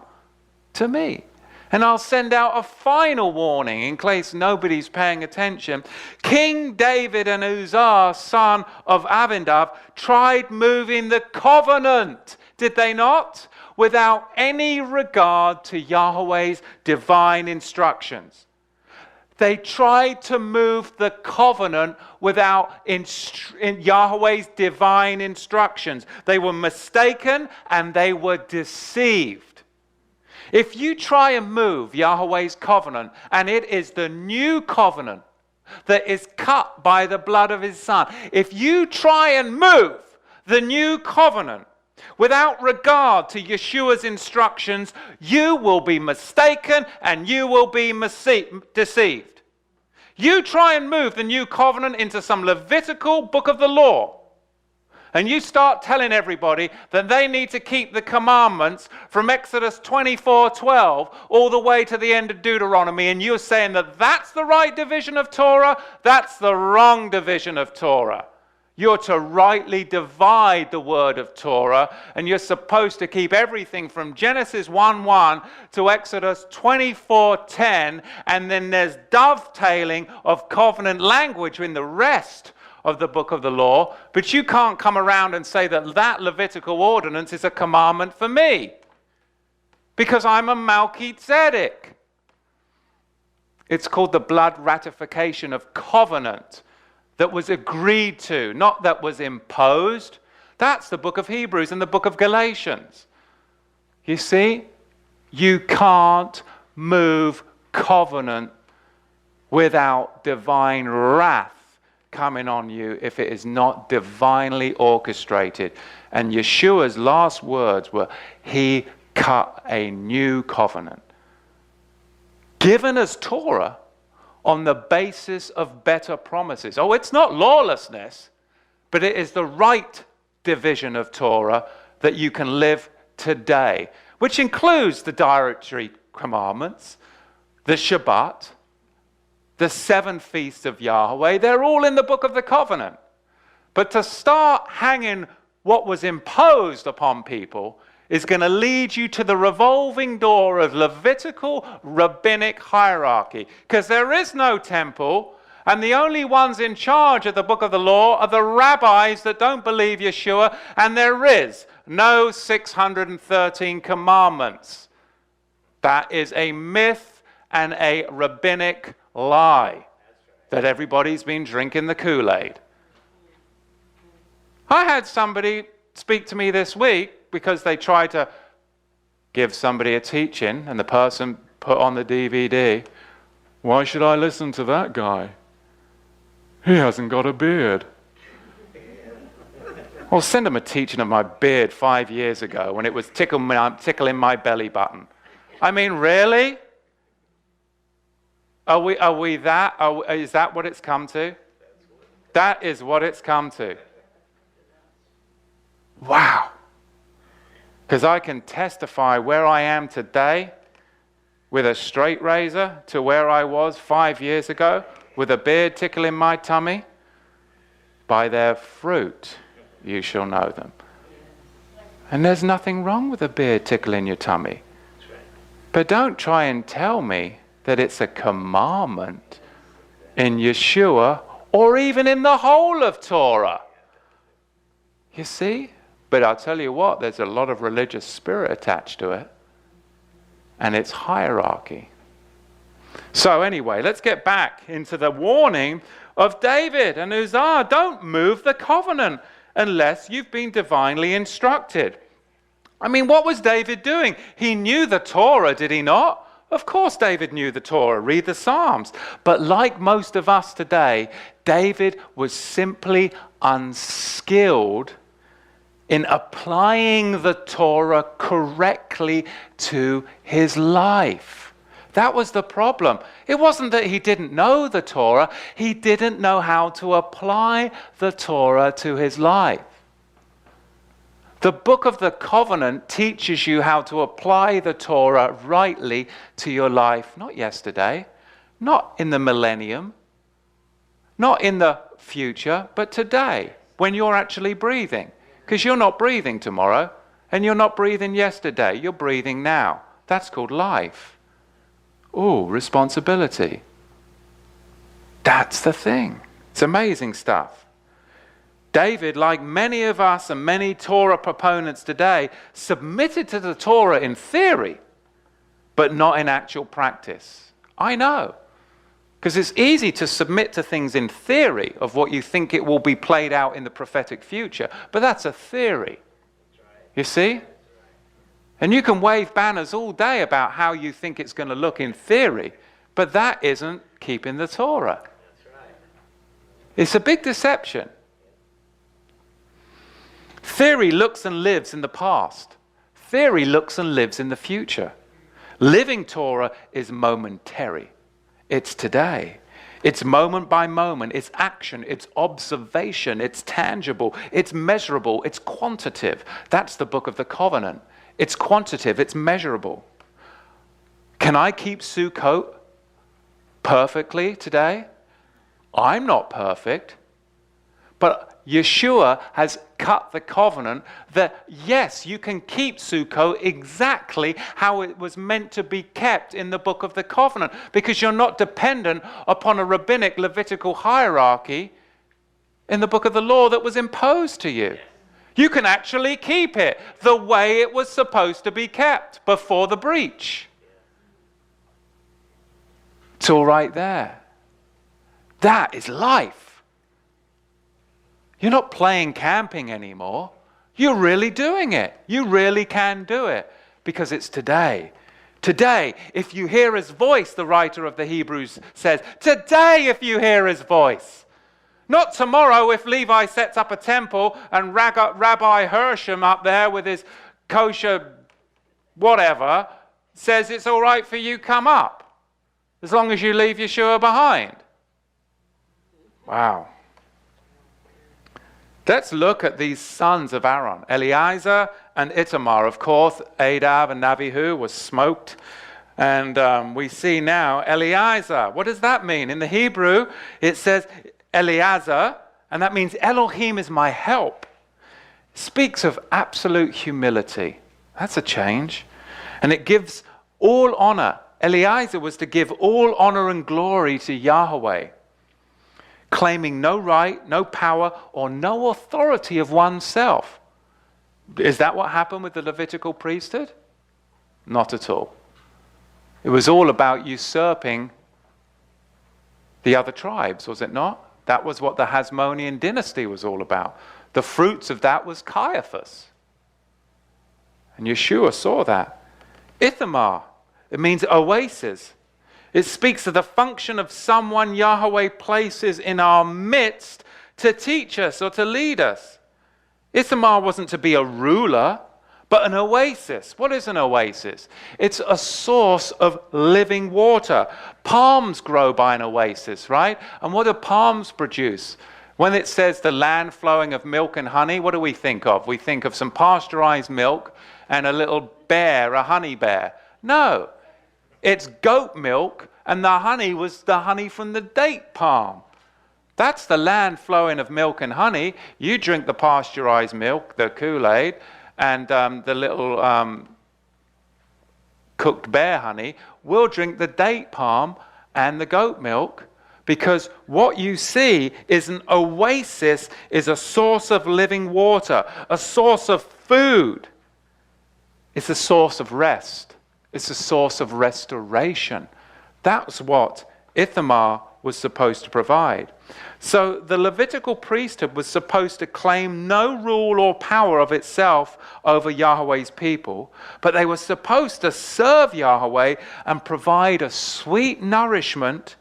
to me? And I'll send out a final warning in case nobody's paying attention. King David and Uzzah, son of Avindab, tried moving the covenant, did they not? Without any regard to Yahweh's divine instructions. They tried to move the covenant without Yahweh's divine instructions. They were mistaken and they were deceived. If you try and move Yahweh's covenant, and it is the new covenant that is cut by the blood of his son, if you try and move the new covenant without regard to Yeshua's instructions, you will be mistaken and you will be deceived. You try and move the new covenant into some Levitical book of the law, and you start telling everybody that they need to keep the commandments from Exodus 24:12 all the way to the end of Deuteronomy, and you're saying that that's the right division of Torah, that's the wrong division of Torah. You're to rightly divide the word of Torah, and you're supposed to keep everything from Genesis 1:1 to Exodus 24:10, and then there's dovetailing of covenant language in the rest of the book of the law, but you can't come around and say that that Levitical ordinance is a commandment for me, because I'm a Melchizedek. It's called the blood ratification of covenant. That was agreed to, not that was imposed. That's the book of Hebrews and the book of Galatians. You see, you can't move covenant without divine wrath coming on you if it is not divinely orchestrated. And Yeshua's last words were, he cut a new covenant. Given as Torah, on the basis of better promises. Oh, it's not lawlessness, but it is the right division of Torah that you can live today, which includes the dietary commandments, the Shabbat, the 7 feasts of Yahweh. They're all in the book of the covenant. But to start hanging what was imposed upon people is going to lead you to the revolving door of Levitical rabbinic hierarchy. Because there is no temple, and the only ones in charge of the book of the law are the rabbis that don't believe Yeshua, and there is no 613 commandments. That is a myth and a rabbinic lie that everybody's been drinking the Kool-Aid. I had somebody speak to me this week because they tried to give somebody a teaching, and the person put on the DVD, why should I listen to that guy? He hasn't got a beard. Well, send him a teaching of my beard 5 years ago when it was tickling my belly button. I mean, really? Is that what it's come to? That is what it's come to. Wow. Because I can testify where I am today with a straight razor to where I was 5 years ago with a beard tickling my tummy. By their fruit you shall know them. And there's nothing wrong with a beard tickling your tummy. But don't try and tell me that it's a commandment in Yeshua or even in the whole of Torah. You see? But I'll tell you what, there's a lot of religious spirit attached to it. And it's hierarchy. So anyway, let's get back into the warning of David and Uzzah. Don't move the covenant unless you've been divinely instructed. I mean, what was David doing? He knew the Torah, did he not? Of course David knew the Torah. Read the Psalms. But like most of us today, David was simply unskilled in applying the Torah correctly to his life. That was the problem. It wasn't that he didn't know the Torah. He didn't know how to apply the Torah to his life. The book of the covenant teaches you how to apply the Torah rightly to your life, not yesterday, not in the millennium, not in the future, but today, when you're actually breathing. Because you're not breathing tomorrow, and you're not breathing yesterday, you're breathing now. That's called life. Ooh, responsibility. That's the thing. It's amazing stuff. David, like many of us and many Torah proponents today, submitted to the Torah in theory, but not in actual practice. I know. Because it's easy to submit to things in theory of what you think it will be played out in the prophetic future, but that's a theory. You see? And you can wave banners all day about how you think it's going to look in theory, but that isn't keeping the Torah. It's a big deception. Theory looks and lives in the past. Theory looks and lives in the future. Living Torah is momentary. It's today. It's moment by moment. It's action. It's observation. It's tangible. It's measurable. It's quantitative. That's the book of the covenant. It's quantitative. It's measurable. Can I keep Sukkot perfectly today? I'm not perfect. But Yeshua has cut the covenant that, yes, you can keep Sukkot exactly how it was meant to be kept in the book of the covenant, because you're not dependent upon a rabbinic Levitical hierarchy in the book of the law that was imposed to you. You can actually keep it the way it was supposed to be kept before the breach. It's all right there. That is life. You're not playing camping anymore. You're really doing it. You really can do it because it's today. Today, if you hear his voice, the writer of the Hebrews says, today if you hear his voice. Not tomorrow if Levi sets up a temple and Rabbi Hersham up there with his kosher whatever says it's all right for you, come up. As long as you leave Yeshua behind. Wow. Let's look at these sons of Aaron, Eleazar and Ithamar. Of course, Adab and Nabihu was smoked. And we see now Eleazar. What does that mean? In the Hebrew, it says Eleazar, and that means Elohim is my help. It speaks of absolute humility. That's a change. And it gives all honor. Eleazar was to give all honor and glory to Yahweh, claiming no right, no power, or no authority of oneself. Is that what happened with the Levitical priesthood? Not at all. It was all about usurping the other tribes, was it not? That was what the Hasmonean dynasty was all about. The fruits of that was Caiaphas. And Yeshua saw that. Ithamar, it means oasis. It speaks of the function of someone Yahweh places in our midst to teach us or to lead us. Ithamar wasn't to be a ruler, but an oasis. What is an oasis? It's a source of living water. Palms grow by an oasis, right? And what do palms produce? When it says the land flowing of milk and honey, what do we think of? We think of some pasteurized milk and a little bear, a honey bear. No, it's goat milk, and the honey was the honey from the date palm. That's the land flowing of milk and honey. You drink the pasteurized milk, the Kool-Aid, and the little cooked bear honey. We'll drink the date palm and the goat milk, because what you see is an oasis, is a source of living water, a source of food. It's a source of rest. It's a source of restoration. That's what Ithamar was supposed to provide. So the Levitical priesthood was supposed to claim no rule or power of itself over Yahweh's people, but they were supposed to serve Yahweh and provide a sweet nourishment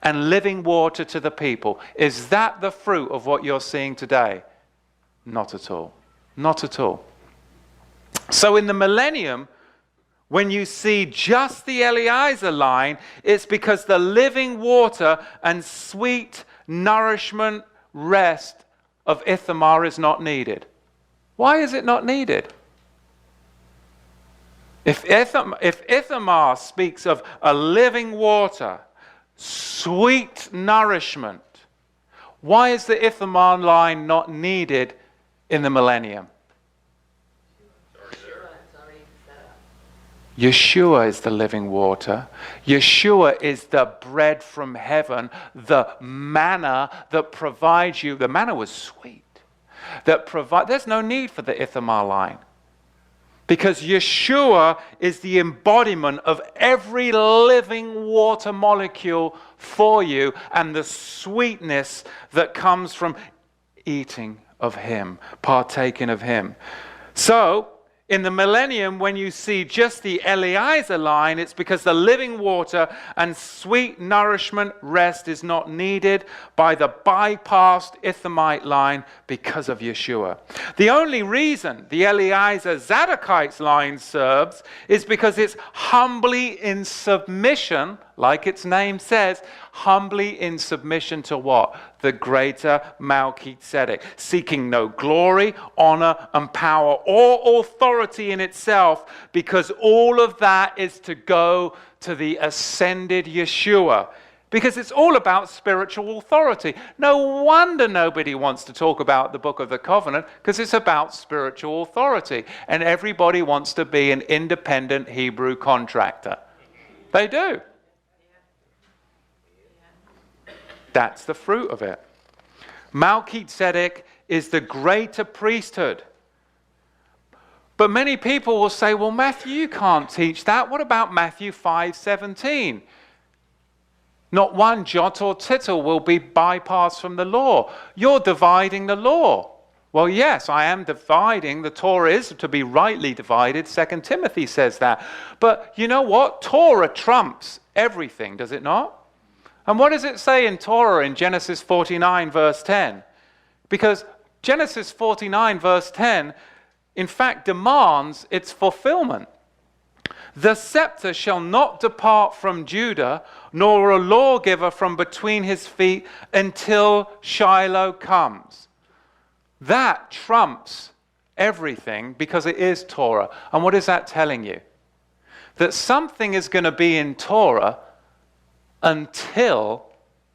and living water to the people. Is that the fruit of what you're seeing today? Not at all. Not at all. So in the millennium, when you see just the Eliezer line, it's because the living water and sweet nourishment, rest of Ithamar is not needed. Why is it not needed? If Ithamar speaks of a living water, sweet nourishment, why is the Ithamar line not needed in the millennium? Yeshua is the living water. Yeshua is the bread from heaven, the manna that provides you. The manna was sweet. There's no need for the Ithamar line, because Yeshua is the embodiment of every living water molecule for you, and the sweetness that comes from eating of him, partaking of him. So in the millennium, when you see just the Eliezer line, it's because the living water and sweet nourishment rest is not needed by the bypassed Ithamite line because of Yeshua. The only reason the Eliezer Zadokite line serves is because it's humbly in submission, like its name says, humbly in submission to what? The greater Melchizedek, seeking no glory, honor, and power or authority in itself, because all of that is to go to the ascended Yeshua. Because it's all about spiritual authority. No wonder nobody wants to talk about the Book of the Covenant, because it's about spiritual authority. And everybody wants to be an independent Hebrew contractor. They do. That's the fruit of it. Melchizedek is the greater priesthood. But many people will say, well, Matthew, you can't teach that. What about Matthew 5:17? Not one jot or tittle will be bypassed from the law. You're dividing the law. Well, yes, I am dividing. The Torah is to be rightly divided. 2 Timothy says that. But you know what? Torah trumps everything, does it not? And what does it say in Torah in Genesis 49 verse 10? Because Genesis 49 verse 10, in fact, demands its fulfillment. The scepter shall not depart from Judah, nor a lawgiver from between his feet until Shiloh comes. That trumps everything because it is Torah. And what is that telling you? That something is going to be in Torah until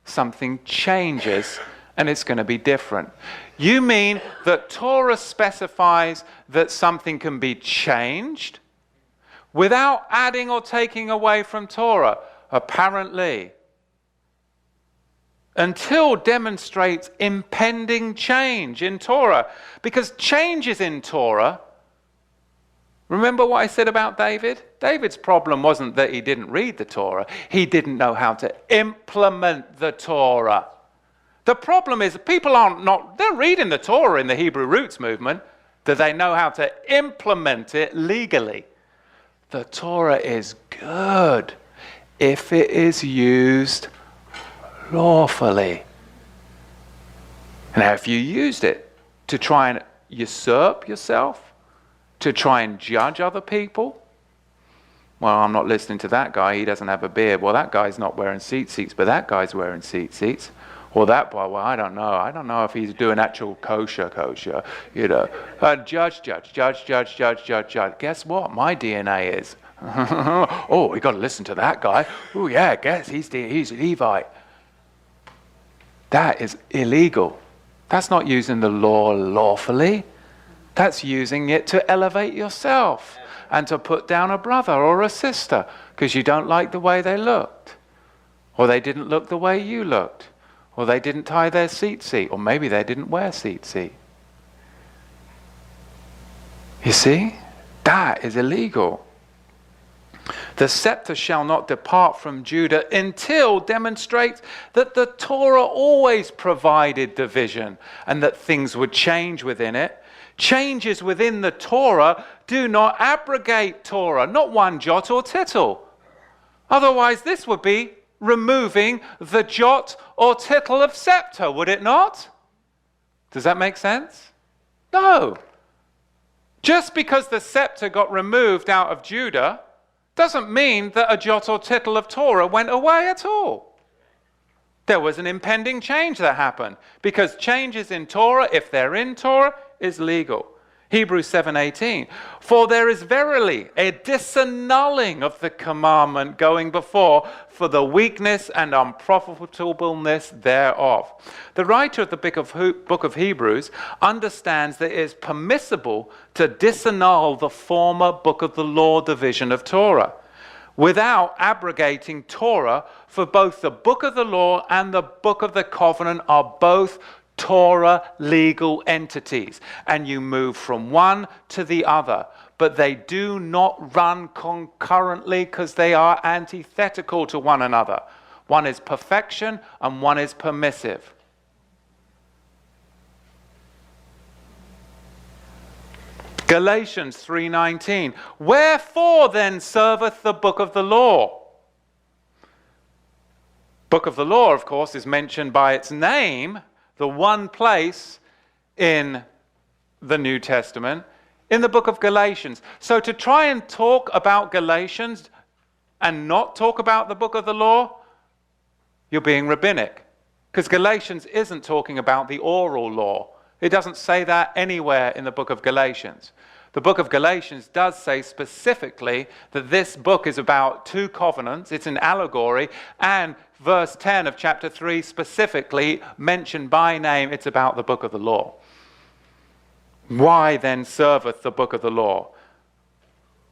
something changes and it's going to be different. You mean that Torah specifies that something can be changed without adding or taking away from Torah? Apparently. Until demonstrates impending change in Torah. Because change is in Torah. Remember what I said about David? David's problem wasn't that he didn't read the Torah. He didn't know how to implement the Torah. The problem is people they're reading the Torah in the Hebrew Roots movement. Do they know how to implement it legally? The Torah is good. if it is used lawfully. Now, if you used it to try and usurp yourself, to try and judge other people, well, I'm not listening to that guy, he doesn't have a beard. Well, that guy's not wearing seats, but that guy's wearing seats. Or that boy, well, I don't know if he's doing actual kosher, you know. Judge. Guess what? My DNA is. Oh, we got to listen to that guy. Oh, yeah, guess he's Levi. That is illegal. That's not using the law lawfully. That's using it to elevate yourself and to put down a brother or a sister because you don't like the way they looked, or they didn't look the way you looked, or they didn't tie their seat, or maybe they didn't wear seat. You see? That is illegal. The scepter shall not depart from Judah until demonstrates that the Torah always provided division and that things would change within it. Changes within the Torah do not abrogate Torah, not one jot or tittle. Otherwise, this would be removing the jot or tittle of scepter, would it not? Does that make sense? No. Just because the scepter got removed out of Judah doesn't mean that a jot or tittle of Torah went away at all. There was an impending change that happened, because changes in Torah, if they're in Torah, is legal. Hebrews 7:18, for there is verily a disannulling of the commandment going before for the weakness and unprofitableness thereof. The writer of the book of Hebrews understands that it is permissible to disannul the former book of the law division of Torah without abrogating Torah, for both the book of the law and the book of the covenant are both Torah legal entities, and you move from one to the other, but they do not run concurrently because they are antithetical to one another. One is perfection and one is permissive. Galatians 3:19, wherefore then serveth the book of the law? Book of the law, of course, is mentioned by its name, the one place in the New Testament, in the book of Galatians. So to try and talk about Galatians and not talk about the book of the law, you're being rabbinic. Because Galatians isn't talking about the oral law. It doesn't say that anywhere in the book of Galatians. The book of Galatians does say specifically that this book is about two covenants. It's an allegory, and verse 10 of chapter 3 specifically mentioned by name, it's about the book of the law. Why then serveth the book of the law?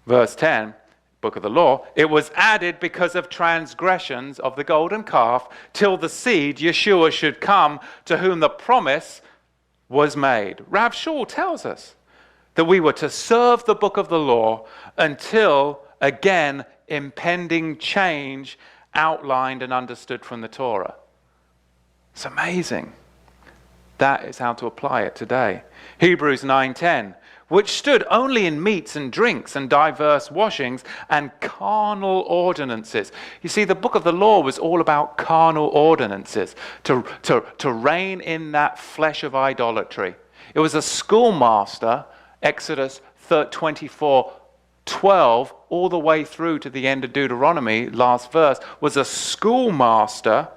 Verse 10, book of the law, it was added because of transgressions of the golden calf, till the seed, Yeshua, should come, to whom the promise was made. Rav Shaul tells us that we were to serve the book of the law until, again, impending change outlined and understood from the Torah. It's amazing. That is how to apply it today. Hebrews 9:10, which stood only in meats and drinks and diverse washings and carnal ordinances. You see, the book of the law was all about carnal ordinances, to reign in that flesh of idolatry. It was a schoolmaster, Exodus 24:12, all the way through to the end of Deuteronomy, last verse, was a schoolmaster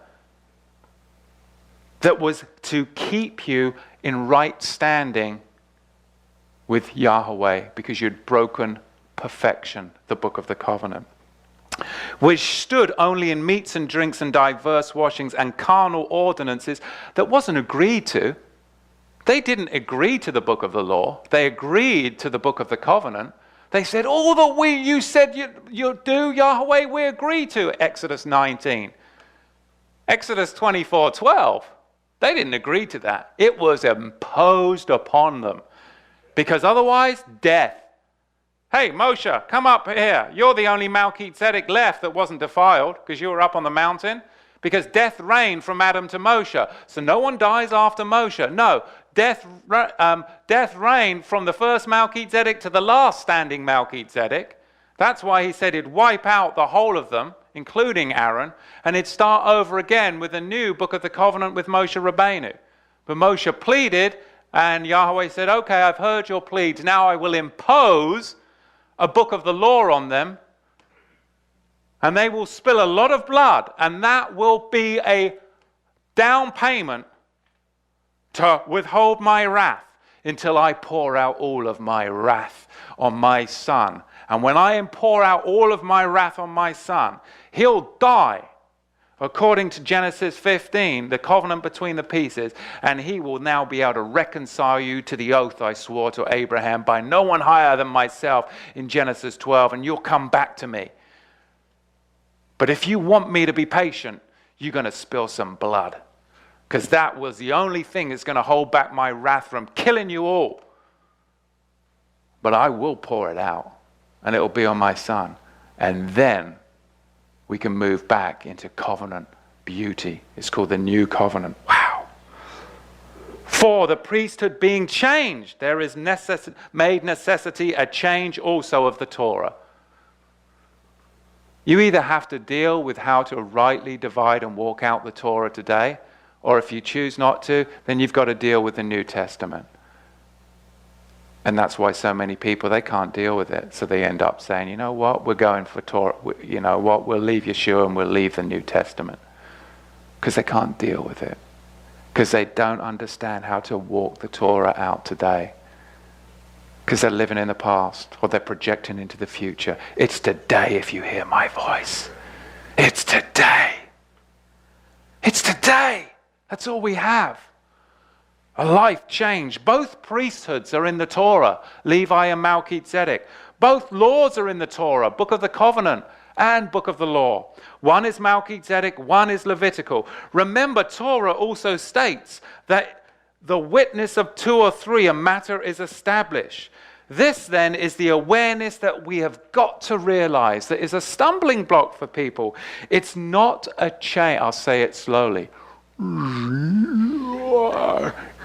that was to keep you in right standing with Yahweh, because you'd broken perfection, the book of the covenant, which stood only in meats and drinks and diverse washings and carnal ordinances that wasn't agreed to. They didn't agree to the book of the law. They agreed to the book of the covenant. They said, all that you said you do, Yahweh, we agree to. Exodus 19. Exodus 24:12. They didn't agree to that. It was imposed upon them. Because otherwise, death. Hey, Moshe, come up here. You're the only Melchizedek left that wasn't defiled because you were up on the mountain. Because death reigned from Adam to Moshe. So no one dies after Moshe. No, death reigned from the first Melchizedek to the last standing Melchizedek. That's why he said he'd wipe out the whole of them, including Aaron, and he'd start over again with a new book of the covenant with Moshe Rabbeinu. But Moshe pleaded, and Yahweh said, okay, I've heard your pleads. Now I will impose a book of the law on them, and they will spill a lot of blood, and that will be a down payment to withhold my wrath until I pour out all of my wrath on my son. And when I pour out all of my wrath on my son, he'll die, according to Genesis 15, the covenant between the pieces, and he will now be able to reconcile you to the oath I swore to Abraham by no one higher than myself in Genesis 12, and you'll come back to me. But if you want me to be patient, you're going to spill some blood, because that was the only thing that's going to hold back my wrath from killing you all. But I will pour it out, and it will be on my son. And then we can move back into covenant beauty. It's called the new covenant. Wow. For the priesthood being changed, there is made necessity a change also of the Torah. You either have to deal with how to rightly divide and walk out the Torah today, or if you choose not to, then you've got to deal with the New Testament. And that's why so many people, they can't deal with it. So they end up saying, you know what, we're going for Torah. You know what, we'll leave Yeshua and we'll leave the New Testament. Because they can't deal with it. Because they don't understand how to walk the Torah out today. Because they're living in the past, or they're projecting into the future. It's today if you hear my voice. It's today. It's today. That's all we have. A life change. Both priesthoods are in the Torah, Levi and Melchizedek. Both laws are in the Torah, book of the covenant and book of the law. One is Melchizedek, one is Levitical. Remember, Torah also states that the witness of two or three, a matter is established. This then is the awareness that we have got to realize that is a stumbling block for people. It's not a change. I'll say it slowly.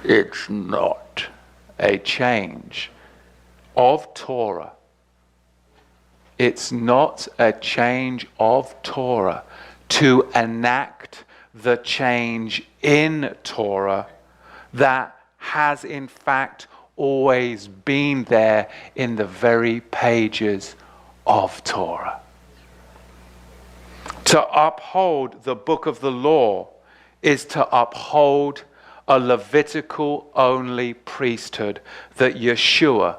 It's not a change of Torah. It's not a change of Torah to enact the change in Torah that has in fact always been there in the very pages of Torah. To uphold the book of the law is to uphold a Levitical only priesthood that Yeshua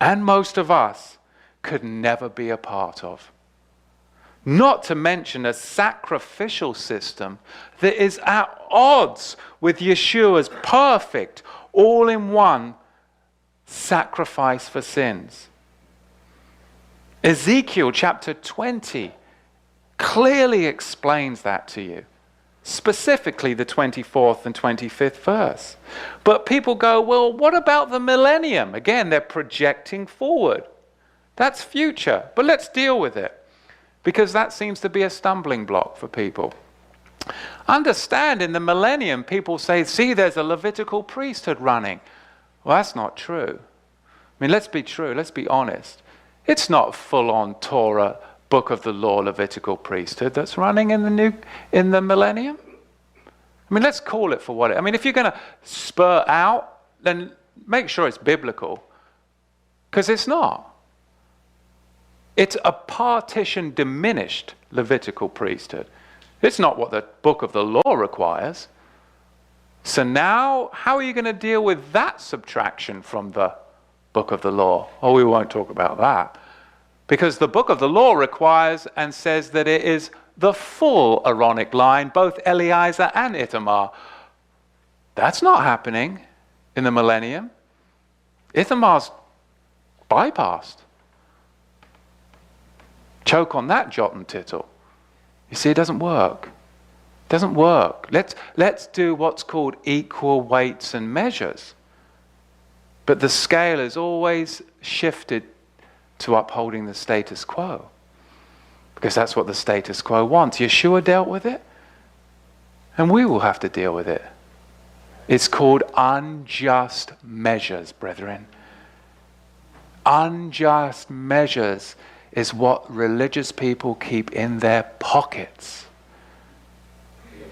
and most of us could never be a part of. Not to mention a sacrificial system that is at odds with Yeshua's perfect, all-in-one sacrifice for sins. Ezekiel chapter 20 clearly explains that to you. Specifically the 24th and 25th verse. But people go, well, what about the millennium? Again, they're projecting forward. That's future, but let's deal with it. Because that seems to be a stumbling block for people. Understand, in the millennium, people say, see, there's a Levitical priesthood running. Well, that's not true. I mean, let's be true, let's be honest. It's not full-on Torah, book of the law, Levitical priesthood that's running in the millennium. I mean, let's call it for what it. I mean, if you're going to spur out, then make sure it's biblical, because it's not. It's a partition diminished Levitical priesthood. It's not what the book of the law requires. So now, how are you going to deal with that subtraction from the book of the law? Oh, we won't talk about that. Because the book of the law requires and says that it is the full Aaronic line, both Eliezer and Ithamar. That's not happening in the millennium. Ithamar's bypassed. Choke on that jot and tittle. You see, it doesn't work. It doesn't work. Let's do what's called equal weights and measures. But the scale is always shifted to upholding the status quo. Because that's what the status quo wants. Yeshua dealt with it, and we will have to deal with it. It's called unjust measures, brethren. Unjust measures is what religious people keep in their pockets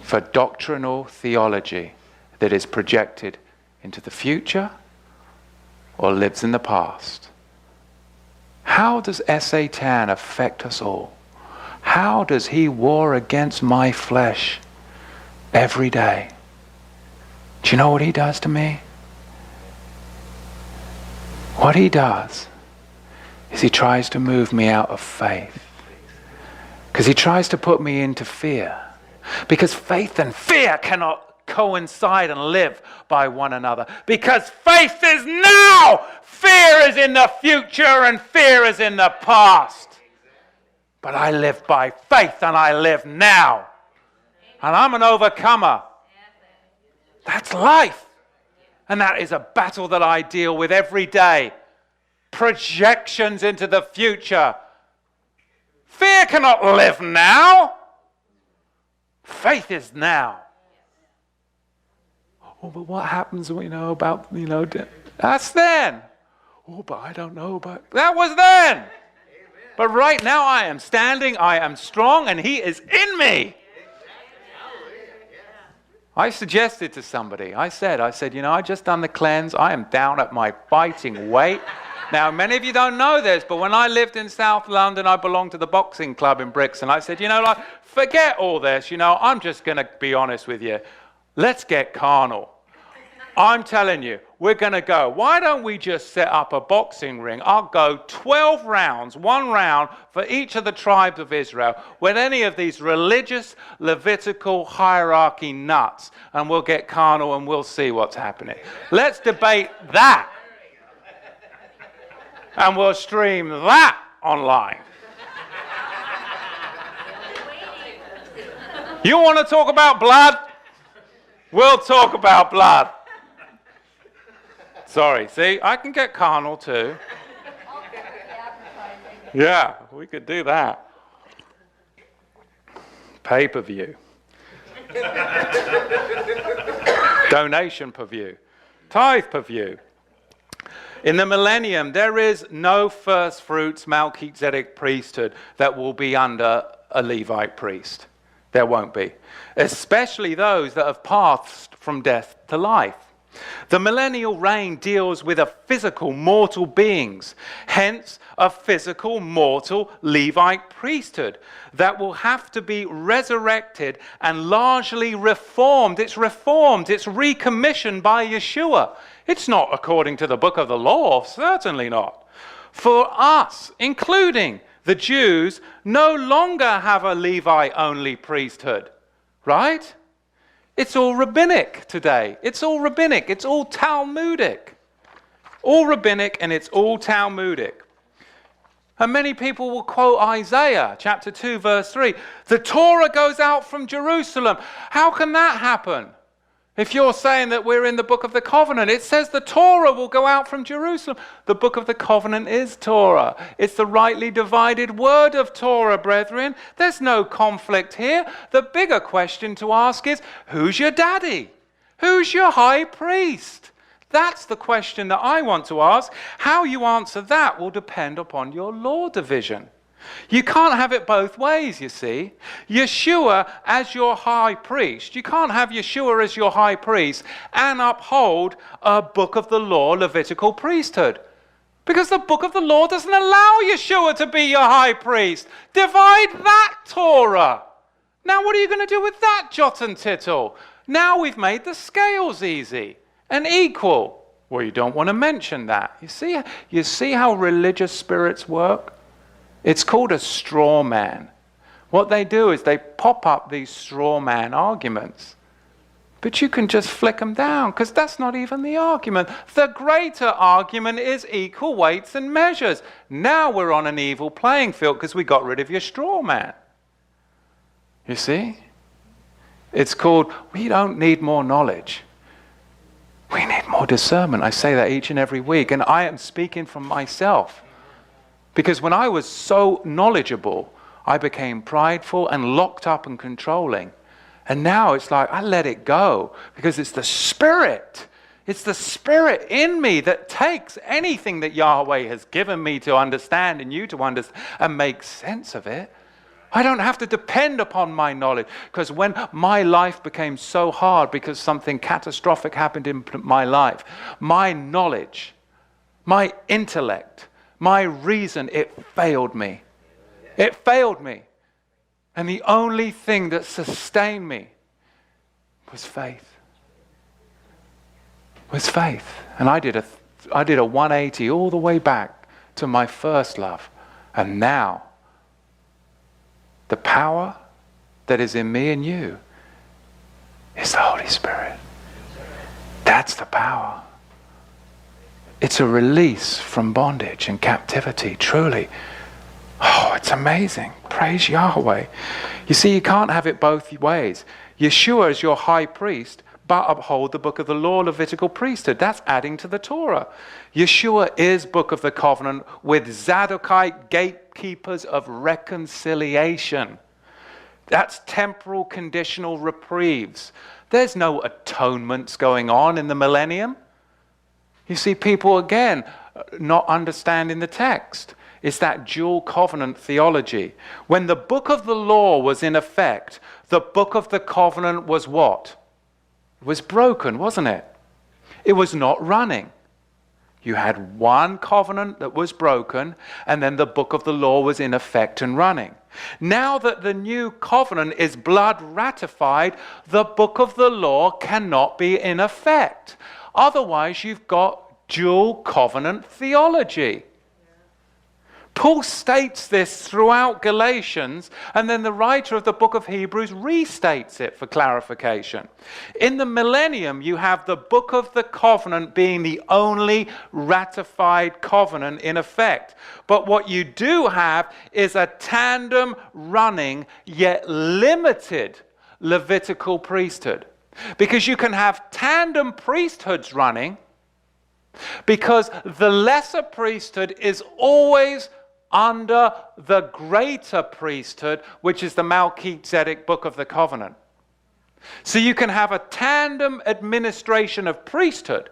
for doctrinal theology that is projected into the future or lives in the past. How does Satan affect us all? How does he war against my flesh every day? Do you know what he does to me? What he does is he tries to move me out of faith. Because he tries to put me into fear. Because faith and fear cannot coincide and live by one another. Because faith is now, fear is in the future, and fear is in the past. But I live by faith and I live now. And I'm an overcomer. That's life. And that is a battle that I deal with every day. Projections into the future. Fear cannot live now. Faith is now. Oh, but what happens, about, that's then. Oh, but I don't know about, that was then. Amen. But right now I am standing, I am strong, and he is in me. I suggested to somebody, I said, I just done the cleanse. I am down at my fighting weight. Now, many of you don't know this, but when I lived in South London, I belonged to the boxing club in Brixton. I said, forget all this. I'm just going to be honest with you. Let's get carnal. I'm telling you, we're going to go. Why don't we just set up a boxing ring? I'll go 12 rounds, 1 round for each of the tribes of Israel with any of these religious Levitical hierarchy nuts, and we'll get carnal and we'll see what's happening. Let's debate that. And we'll stream that online. You want to talk about blood? We'll talk about blood. Sorry, see, I can get carnal too. Yeah, we could do that. Pay-per-view. Donation per view. Tithe per view. In the millennium, there is no first fruits Melchizedek priesthood that will be under a Levite priest. There won't be. Especially those that have passed from death to life. The millennial reign deals with a physical, mortal beings, hence a physical, mortal Levite priesthood that will have to be resurrected and largely reformed. It's recommissioned by Yeshua. It's not according to the book of the law, certainly not. For us, including the Jews, no longer have a Levi-only priesthood, right? It's all rabbinic today. It's all rabbinic. It's all Talmudic. All rabbinic, and it's all Talmudic. And many people will quote Isaiah chapter 2 verse 3. The Torah goes out from Jerusalem. How can that happen? If you're saying that we're in the book of the covenant, it says the Torah will go out from Jerusalem. The book of the covenant is Torah. It's the rightly divided word of Torah, brethren. There's no conflict here. The bigger question to ask is, who's your daddy? Who's your high priest? That's the question that I want to ask. How you answer that will depend upon your law division. You can't have it both ways, you see. Yeshua as your high priest. You can't have Yeshua as your high priest and uphold a book of the law, Levitical priesthood. Because the book of the law doesn't allow Yeshua to be your high priest. Divide that Torah. Now what are you going to do with that jot and tittle? Now we've made the scales easy and equal. Well, you don't want to mention that. You see how religious spirits work? It's called a straw man. What they do is they pop up these straw man arguments. But you can just flick them down, because that's not even the argument. The greater argument is equal weights and measures. Now we're on an evil playing field because we got rid of your straw man. You see? It's called, we don't need more knowledge. We need more discernment. I say that each and every week, and I am speaking from myself. Because when I was so knowledgeable, I became prideful and locked up and controlling. And now it's like I let it go because it's the Spirit It's the Spirit in me that takes anything that Yahweh has given me to understand and you to understand and make sense of it. I don't have to depend upon my knowledge, because when my life became so hard because something catastrophic happened in my life, my knowledge, my intellect, my reason, it failed me. It failed me. And the only thing that sustained me was faith. Was faith. And I did a 180 all the way back to my first love. And now, the power that is in me and you is the Holy Spirit. That's the power. It's a release from bondage and captivity, truly. Oh, it's amazing. Praise Yahweh. You see, you can't have it both ways. Yeshua is your high priest, but uphold the book of the law, Levitical priesthood. That's adding to the Torah. Yeshua is book of the covenant with Zadokite gatekeepers of reconciliation. That's temporal conditional reprieves. There's no atonements going on in the millennium. You see, people, again, not understanding the text. It's that dual covenant theology. When the book of the law was in effect, the book of the covenant was what? It was broken, wasn't it? It was not running. You had one covenant that was broken, and then the book of the law was in effect and running. Now that the new covenant is blood ratified, the book of the law cannot be in effect. Otherwise, you've got dual covenant theology. Paul states this throughout Galatians, and then the writer of the book of Hebrews restates it for clarification. In the millennium, you have the book of the covenant being the only ratified covenant in effect. But what you do have is a tandem running, yet limited Levitical priesthood. Because you can have tandem priesthoods running, because the lesser priesthood is always under the greater priesthood, which is the Melchizedek book of the covenant. So you can have a tandem administration of priesthood,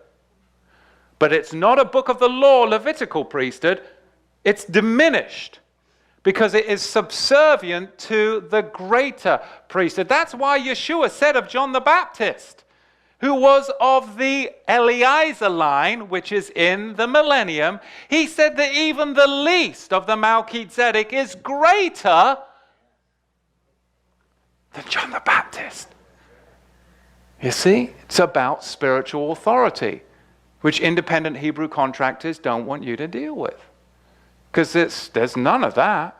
but it's not a book of the law, Levitical priesthood. It's diminished because it is subservient to the greater priesthood. That's why Yeshua said of John the Baptist, who was of the Eliezer line, which is in the millennium, he said that even the least of the Melchizedek is greater than John the Baptist. You see, it's about spiritual authority, which independent Hebrew contractors don't want you to deal with. Because there's none of that.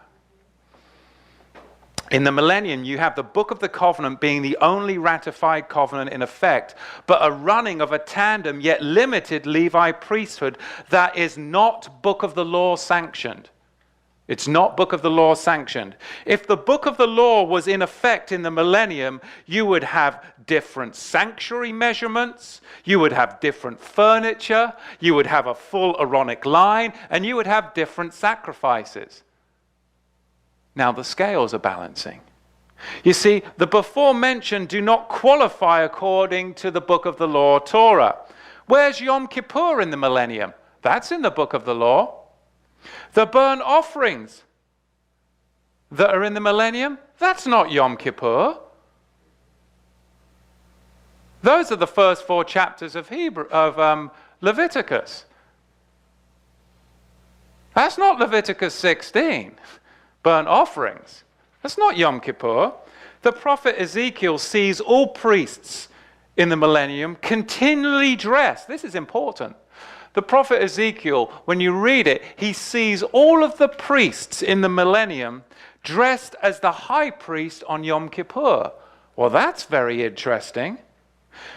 In the millennium, you have the book of the covenant being the only ratified covenant in effect, but a running of a tandem yet limited Levi priesthood that is not book of the law sanctioned. It's not book of the law sanctioned. If the book of the law was in effect in the millennium, you would have different sanctuary measurements, you would have different furniture, you would have a full Aaronic line, and you would have different sacrifices. Now the scales are balancing. You see, the before mentioned do not qualify according to the book of the law, Torah. Where's Yom Kippur in the millennium? That's in the book of the law. The burnt offerings that are in the millennium, that's not Yom Kippur. Those are the first 4 chapters of Leviticus. That's not Leviticus 16. Burnt offerings. That's not Yom Kippur. The prophet Ezekiel sees all priests in the millennium continually dressed. This is important. The prophet Ezekiel, when you read it, he sees all of the priests in the millennium dressed as the high priest on Yom Kippur. Well, that's very interesting,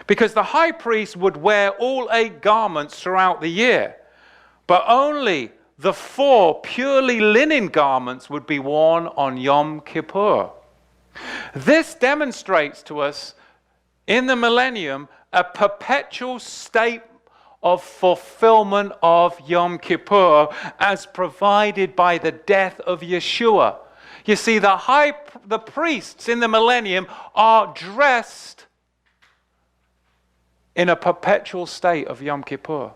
because the high priest would wear all 8 garments throughout the year, but only the 4 purely linen garments would be worn on Yom Kippur. This demonstrates to us in the millennium a perpetual state of fulfillment of Yom Kippur as provided by the death of Yeshua. You see, the priests in the millennium are dressed in a perpetual state of Yom Kippur,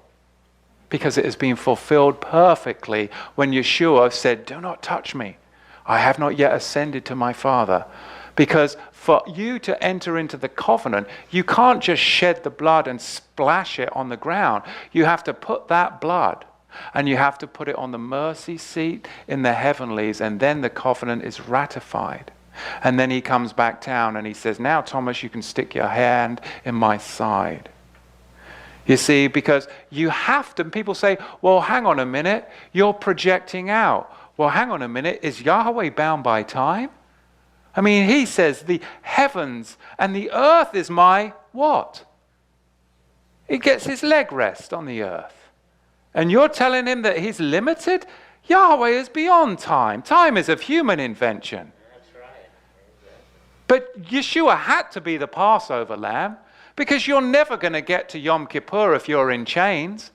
because it has been fulfilled perfectly when Yeshua said, "Do not touch me. I have not yet ascended to my Father." Because for you to enter into the covenant, you can't just shed the blood and splash it on the ground. You have to put that blood and you have to put it on the mercy seat in the heavenlies, and then the covenant is ratified. And then he comes back down and he says, "Now, Thomas, you can stick your hand in my side." You see, because you have to, people say, "Well, hang on a minute, you're projecting out." Well, hang on a minute, is Yahweh bound by time? I mean, he says the heavens and the earth is my what? He gets his leg rest on the earth. And you're telling him that he's limited? Yahweh is beyond time. Time is of human invention. That's right. But Yeshua had to be the Passover lamb, because you're never going to get to Yom Kippur if you're in chains.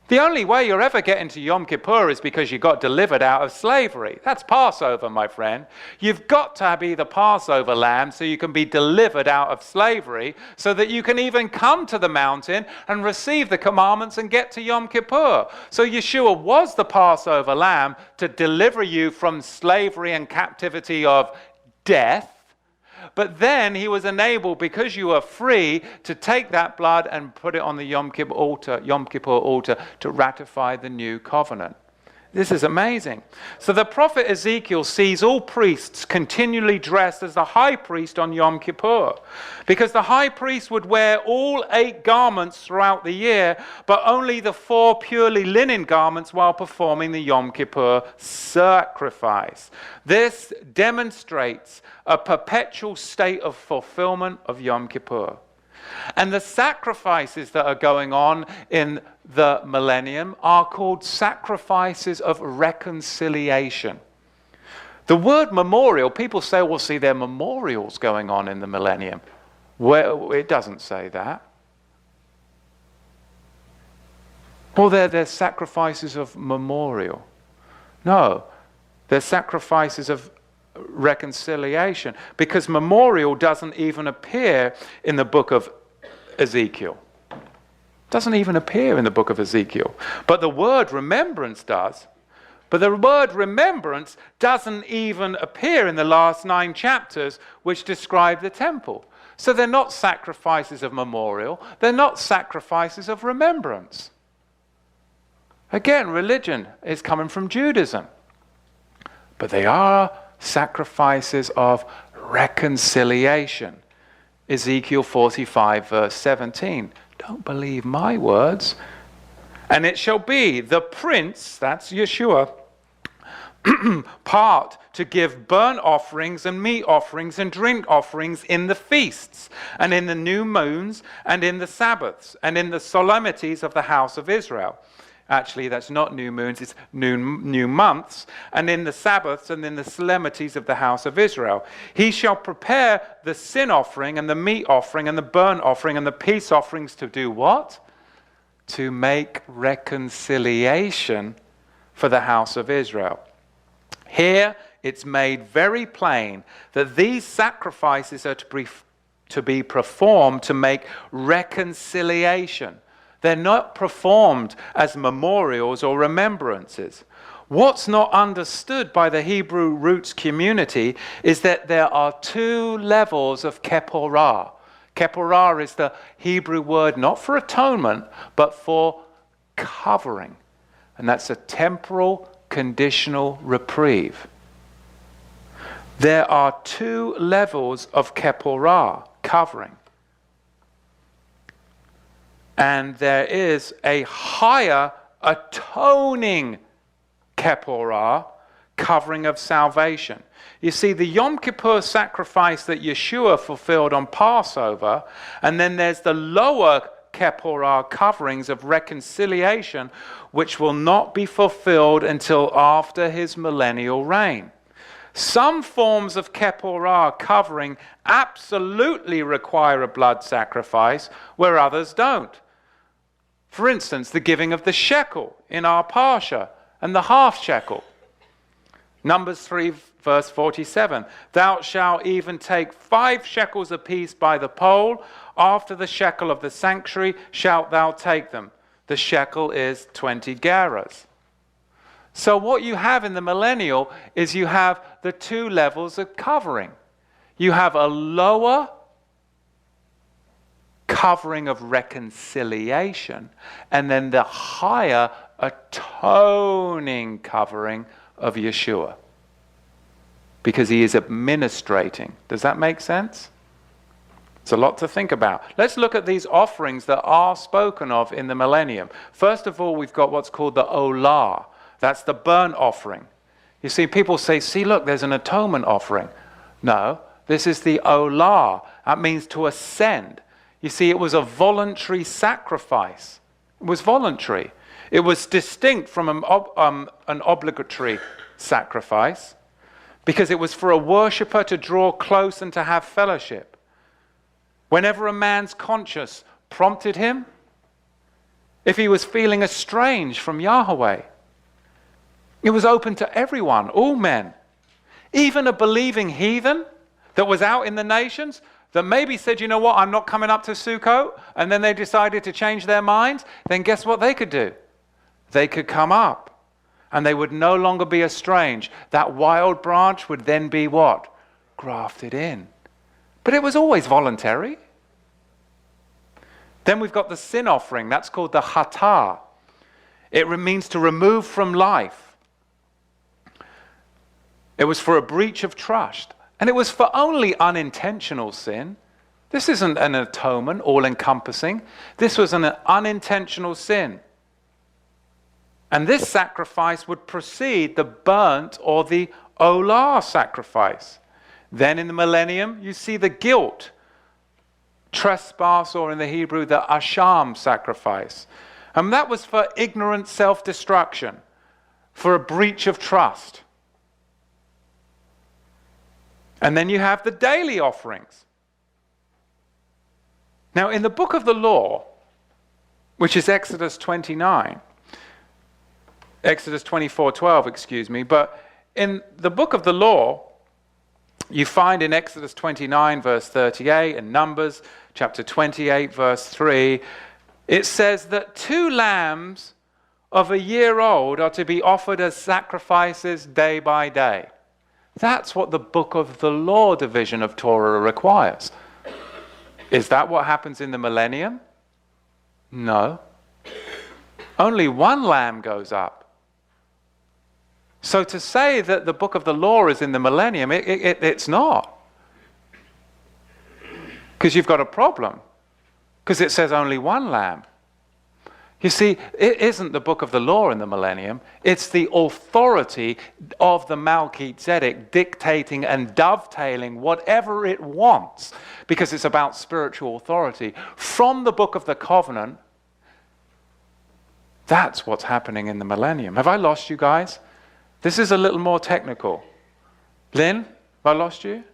The only way you're ever getting to Yom Kippur is because you got delivered out of slavery. That's Passover, my friend. You've got to be the Passover lamb so you can be delivered out of slavery, so that you can even come to the mountain and receive the commandments and get to Yom Kippur. So Yeshua was the Passover lamb to deliver you from slavery and captivity of death. But then he was enabled, because you are free, to take that blood and put it on the Yom Kippur altar to ratify the new covenant. This is amazing. So the prophet Ezekiel sees all priests continually dressed as the high priest on Yom Kippur, because the high priest would wear all 8 garments throughout the year, but only the 4 purely linen garments while performing the Yom Kippur sacrifice. This demonstrates a perpetual state of fulfillment of Yom Kippur. And the sacrifices that are going on in the millennium are called sacrifices of reconciliation. The word memorial, people say, well, see, there are memorials going on in the millennium. Well, it doesn't say that. Well, they're sacrifices of memorial. No, they're sacrifices of reconciliation, because memorial doesn't even appear in the book of Ezekiel. Doesn't even appear in the book of Ezekiel. But the word remembrance does. But the word remembrance doesn't even appear in the last 9 chapters, which describe the temple. So they're not sacrifices of memorial. They're not sacrifices of remembrance. Again, religion is coming from Judaism. But they are sacrifices of reconciliation. Ezekiel 45 verse 17. Don't believe my words. And it shall be the prince, that's Yeshua, part to give burnt offerings and meat offerings and drink offerings in the feasts and in the new moons and in the Sabbaths and in the solemnities of the house of Israel. Actually, that's not new moons, it's new months, and in the Sabbaths and in the solemnities of the house of Israel. He shall prepare the sin offering and the meat offering and the burnt offering and the peace offerings to do what? To make reconciliation for the house of Israel. Here, it's made very plain that these sacrifices are to be performed to make reconciliation. They're not performed as memorials or remembrances. What's not understood by the Hebrew roots community is that there are 2 levels of Kepporah. Kepporah is the Hebrew word not for atonement, but for covering. And that's a temporal, conditional reprieve. There are 2 levels of Kepporah, covering. And there is a higher atoning Kepporah, covering of salvation. You see, the Yom Kippur sacrifice that Yeshua fulfilled on Passover, and then there's the lower Kepporah coverings of reconciliation, which will not be fulfilled until after his millennial reign. Some forms of Kepporah covering absolutely require a blood sacrifice, where others don't. For instance, the giving of the shekel in our Parsha and the half shekel. Numbers 3, verse 47. Thou shalt even take 5 shekels apiece by the pole. After the shekel of the sanctuary shalt thou take them. The shekel is 20 gerahs. So what you have in the millennial is you have the 2 levels of covering. You have a lower covering of reconciliation, and then the higher atoning covering of Yeshua, because he is administrating. Does that make sense? It's a lot to think about. Let's look at these offerings that are spoken of in the millennium. First of all, we've got what's called the olah. That's the burnt offering. You see, people say, see, look, there's an atonement offering. No, this is the olah. That means to ascend. You see, it was a voluntary sacrifice. It was voluntary. It was distinct from an obligatory sacrifice, because it was for a worshipper to draw close and to have fellowship. Whenever a man's conscience prompted him, if he was feeling estranged from Yahweh, it was open to everyone, all men. Even a believing heathen that was out in the nations, that maybe said, you know what, I'm not coming up to Sukkot, and then they decided to change their minds, then guess what they could do? They could come up, and they would no longer be estranged. That wild branch would then be what? Grafted in. But it was always voluntary. Then we've got the sin offering. That's called the hatah. It means to remove from life. It was for a breach of trust. And it was for only unintentional sin. This isn't an atonement, all-encompassing. This was an unintentional sin. And this sacrifice would precede the burnt or the olah sacrifice. Then in the millennium, you see the guilt, trespass, or in the Hebrew, the asham sacrifice. And that was for ignorant self-destruction, for a breach of trust. And then you have the daily offerings. Now, in the book of the law, which is Exodus 24:12, but in the book of the law, you find in Exodus 29, verse 38, and Numbers chapter 28, verse 3, it says that 2 lambs of a year old are to be offered as sacrifices day by day. That's what the book of the law division of Torah requires. Is that what happens in the millennium? No. Only 1 lamb goes up. So to say that the book of the law is in the millennium, it's not. Because you've got a problem. Because it says only 1 lamb. You see, it isn't the book of the law in the millennium. It's the authority of the Melchizedek dictating and dovetailing whatever it wants, because it's about spiritual authority. From the book of the covenant, that's what's happening in the millennium. Have I lost you guys? This is a little more technical. Lynn, have I lost you?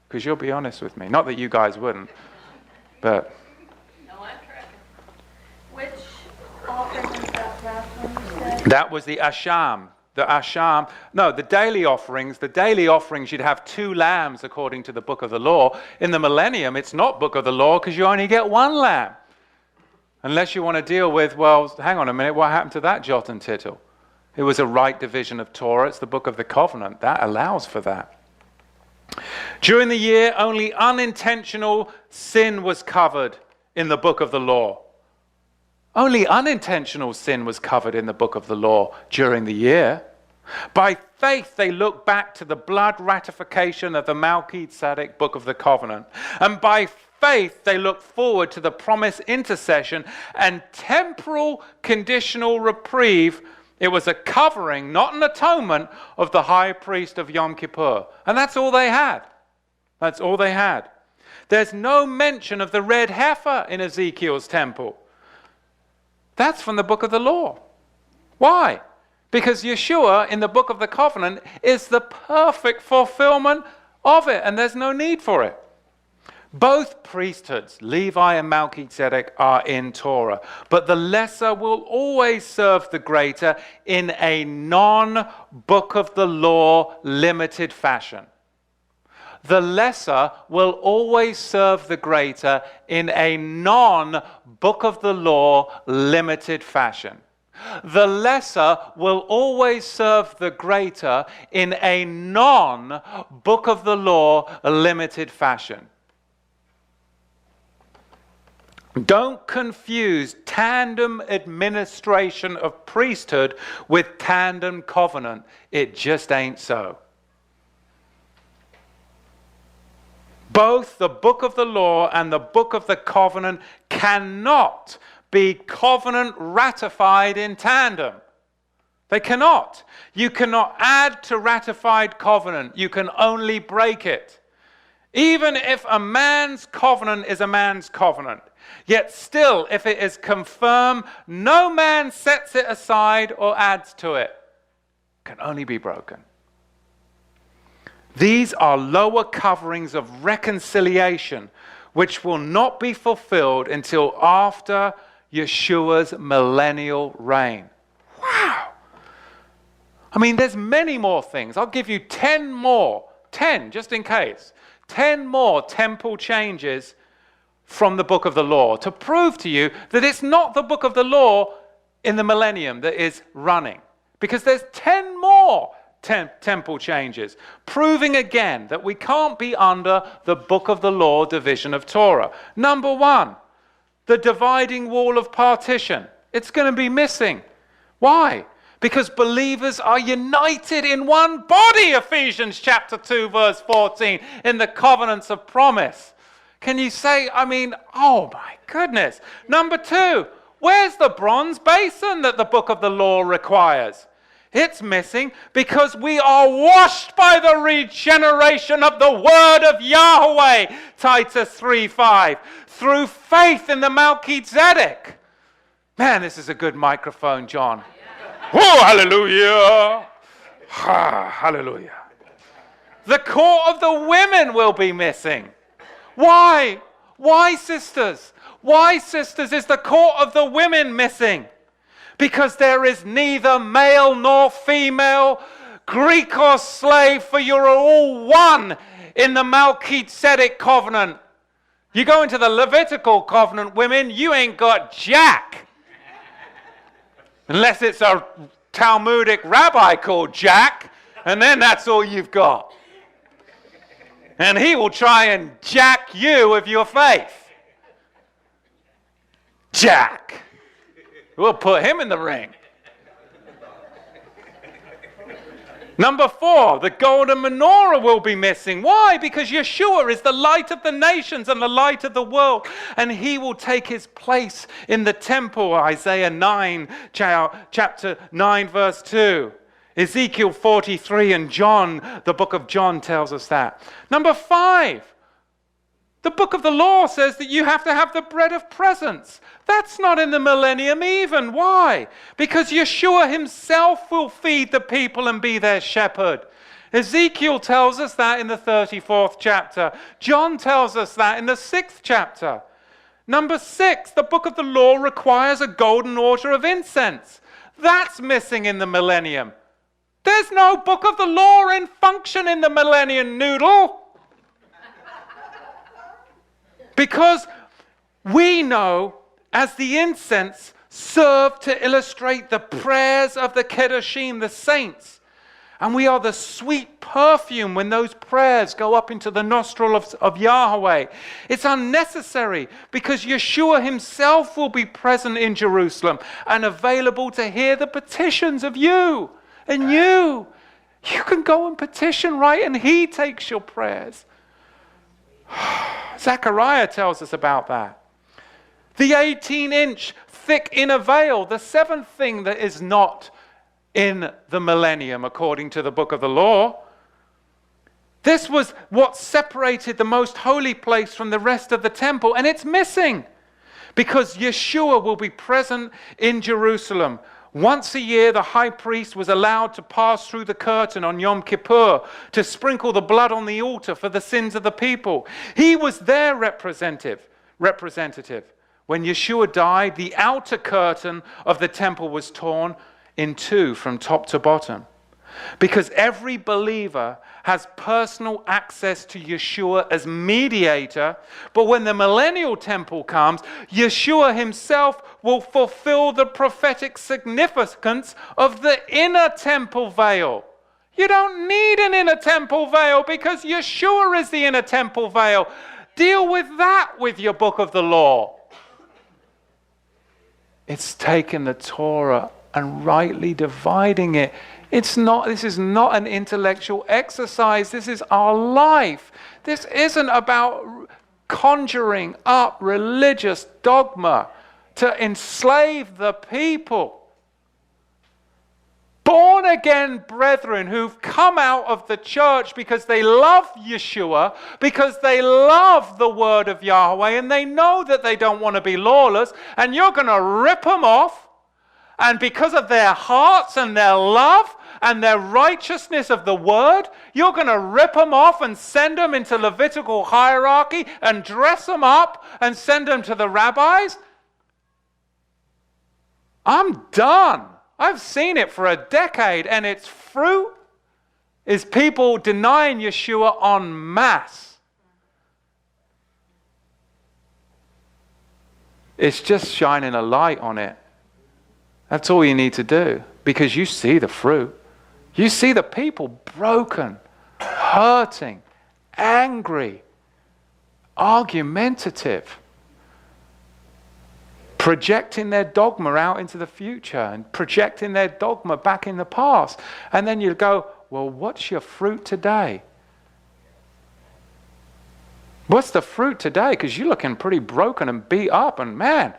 Because you'll be honest with me. Not that you guys wouldn't, but... That was the asham. The daily offerings. The daily offerings, you'd have 2 lambs according to the book of the law. In the millennium, it's not book of the law because you only get 1 lamb. Unless you want to deal with, well, hang on a minute, what happened to that jot and tittle? It was a right division of Torah. It's the book of the covenant. That allows for that. During the year, only unintentional sin was covered in the book of the law. Only unintentional sin was covered in the book of the law during the year. By faith, they look back to the blood ratification of the Melchizedek book of the covenant. And by faith, they look forward to the promised intercession and temporal conditional reprieve. It was a covering, not an atonement, of the high priest of Yam Kippur. And that's all they had. That's all they had. There's no mention of the red heifer in Ezekiel's temple. That's from the book of the law. Why? Because Yeshua in the book of the covenant is the perfect fulfillment of it, and there's no need for it. Both priesthoods, Levi and Melchizedek, are in Torah, but the lesser will always serve the greater in a non-book of the law limited fashion. The lesser will always serve the greater in a non-book of the law limited fashion. The lesser will always serve the greater in a non-book of the law limited fashion. Don't confuse tandem administration of priesthood with tandem covenant. It just ain't so. Both the book of the law and the book of the covenant cannot be covenant ratified in tandem. They cannot. You cannot add to ratified covenant. You can only break it. Even if a man's covenant is a man's covenant, yet still, if it is confirmed, no man sets it aside or adds to it. It can only be broken. These are lower coverings of reconciliation, which will not be fulfilled until after Yeshua's millennial reign. Wow! I mean, there's many more things. I'll give you 10 more, 10 just in case, 10 more temple changes from the book of the law to prove to you that it's not the book of the law in the millennium that is running. Because there's 10 more temple changes, proving again that we can't be under the book of the law division of Torah. Number one, the dividing wall of partition. It's going to be missing. Why? Because believers are united in one body, Ephesians chapter 2, verse 14, in the covenants of promise. Can you say, oh my goodness. Number two, where's the bronze basin that the book of the law requires? It's missing because we are washed by the regeneration of the word of Yahweh, Titus 3:5, through faith in the Melchizedek. Man, this is a good microphone, John. Oh, hallelujah. Hallelujah. The court of the women will be missing. Why? Why, sisters? Why, sisters, is the court of the women missing? Because there is neither male nor female, Greek or slave, for you are all one in the Melchizedek covenant. You go into the Levitical covenant, women, you ain't got jack. Unless it's a Talmudic rabbi called Jack, and then that's all you've got. And he will try and jack you of your faith. Jack. We'll put him in the ring. Number four, the golden menorah will be missing. Why? Because Yeshua is the light of the nations and the light of the world. And he will take his place in the temple. Isaiah 9, chapter 9, verse 2. Ezekiel 43 and John, the book of John tells us that. Number five, the book of the law says that you have to have the bread of presence. That's not in the millennium even. Why? Because Yeshua himself will feed the people and be their shepherd. Ezekiel tells us that in the 34th chapter. John tells us that in the 6th chapter. Number six, the book of the law requires a golden altar of incense. That's missing in the millennium. There's no book of the law in function in the millennium, noodle. Because we know as the incense served to illustrate the prayers of the Kedoshim, the saints. And we are the sweet perfume when those prayers go up into the nostril of Yahweh. It's unnecessary because Yeshua himself will be present in Jerusalem and available to hear the petitions of you. And you can go and petition, right? And he takes your prayers. Zechariah tells us about that. The 18-inch thick inner veil, the seventh thing that is not in the millennium, according to the book of the law. This was what separated the most holy place from the rest of the temple, and it's missing because Yeshua will be present in Jerusalem. Once a year, the high priest was allowed to pass through the curtain on Yam Kippur to sprinkle the blood on the altar for the sins of the people. He was their representative. When Yeshua died, the outer curtain of the temple was torn in two from top to bottom, because every believer has personal access to Yeshua as mediator. But when the millennial temple comes, Yeshua himself will fulfill the prophetic significance of the inner temple veil. You don't need an inner temple veil because Yeshua is the inner temple veil. Deal with that with your book of the law. It's taking the Torah and rightly dividing it. This is not an intellectual exercise. This is our life. This isn't about conjuring up religious dogma to enslave the people. Born again brethren who've come out of the church because they love Yeshua, because they love the word of Yahweh, and they know that they don't want to be lawless, and you're going to rip them off, and because of their hearts and their love and their righteousness of the word, you're going to rip them off and send them into Levitical hierarchy and dress them up and send them to the rabbis? I'm done. I've seen it for a decade, and its fruit is people denying Yeshua en masse. It's just shining a light on it. That's all you need to do, because you see the fruit. You see the people broken, hurting, angry, argumentative, projecting their dogma out into the future and projecting their dogma back in the past. And then you go, well, what's your fruit today? What's the fruit today? Because you're looking pretty broken and beat up, and man,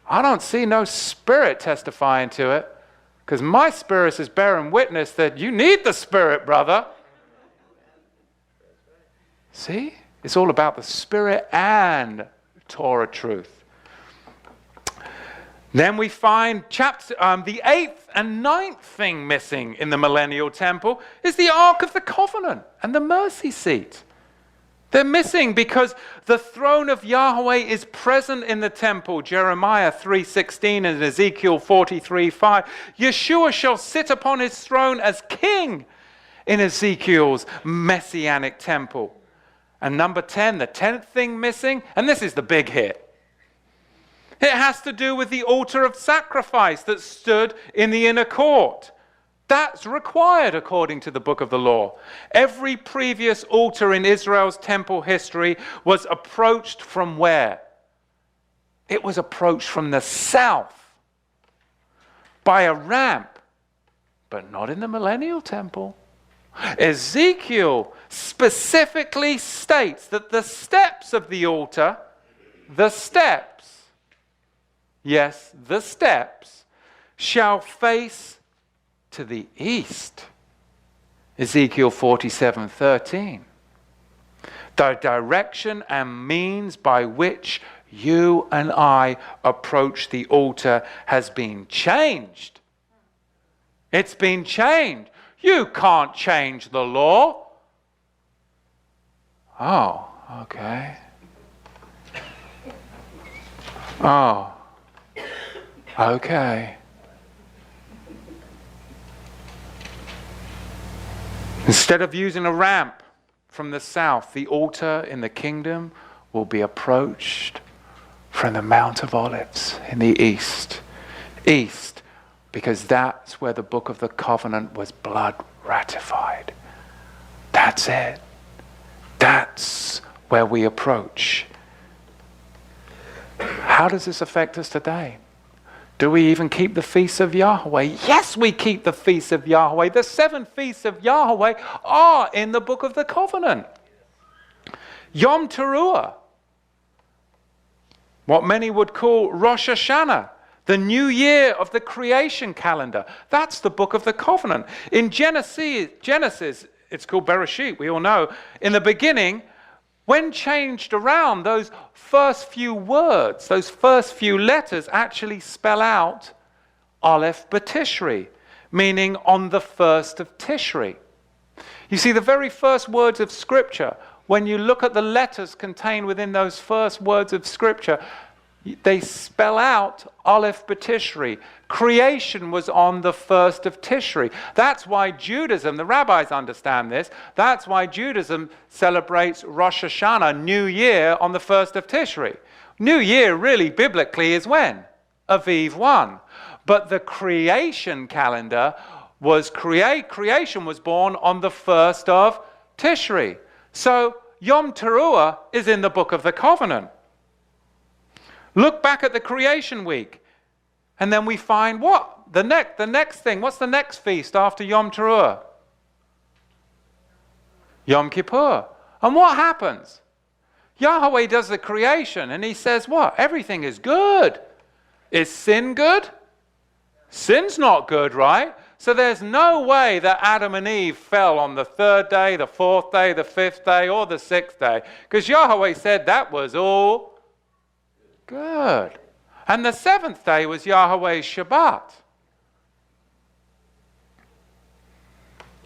I don't see no spirit testifying to it, because my spirit is bearing witness that you need the Spirit, brother. See? It's all about the Spirit and Torah truth. Then we find the 8th and 9th thing missing in the millennial temple is the Ark of the Covenant and the mercy seat. They're missing because the throne of Yahweh is present in the temple. Jeremiah 3:16 and Ezekiel 43:5. Yeshua shall sit upon his throne as king in Ezekiel's messianic temple. And number 10, the 10th thing missing, and this is the big hit. It has to do with the altar of sacrifice that stood in the inner court. That's required according to the book of the law. Every previous altar in Israel's temple history was approached from where? It was approached from the south by a ramp, but not in the millennial temple. Ezekiel specifically states that the steps of the altar, the steps, shall face to the east. Ezekiel 47:13. The direction and means by which you and I approach the altar has been changed. It's been changed. You can't change the law. Oh, okay. Oh, okay. Instead of using a ramp from the south, the altar in the kingdom will be approached from the Mount of Olives in the east. East, because that's where the book of the covenant was blood ratified. That's it. That's where we approach. How does this affect us today? Do we even keep the feasts of Yahweh? Yes, we keep the feasts of Yahweh. The 7 feasts of Yahweh are in the book of the covenant. Yom Teruah, what many would call Rosh Hashanah, the new year of the creation calendar. That's the book of the covenant. In Genesis, it's called Bereshit, we all know. In the beginning, when changed around, those first few words, those first few letters actually spell out Aleph B'Tishri, meaning on the first of Tishri. You see, the very first words of Scripture, when you look at the letters contained within those first words of Scripture, they spell out Aleph B'Tishri. Creation was on the first of Tishri. That's why Judaism, the rabbis understand this, that's why Judaism celebrates Rosh Hashanah, New Year, on the first of Tishri. New Year really biblically is when? Aviv 1. But the creation calendar was creation was born on the first of Tishri. So Yom Teruah is in the Book of the Covenant. Look back at the creation week, and then we find what? The next thing. What's the next feast after Yom Teruah? Yom Kippur. And what happens? Yahweh does the creation, and he says what? Everything is good. Is sin good? Sin's not good, right? So there's no way that Adam and Eve fell on the third day, the fourth day, the fifth day, or the sixth day, because Yahweh said that was all good. And the seventh day was Yahweh's Shabbat.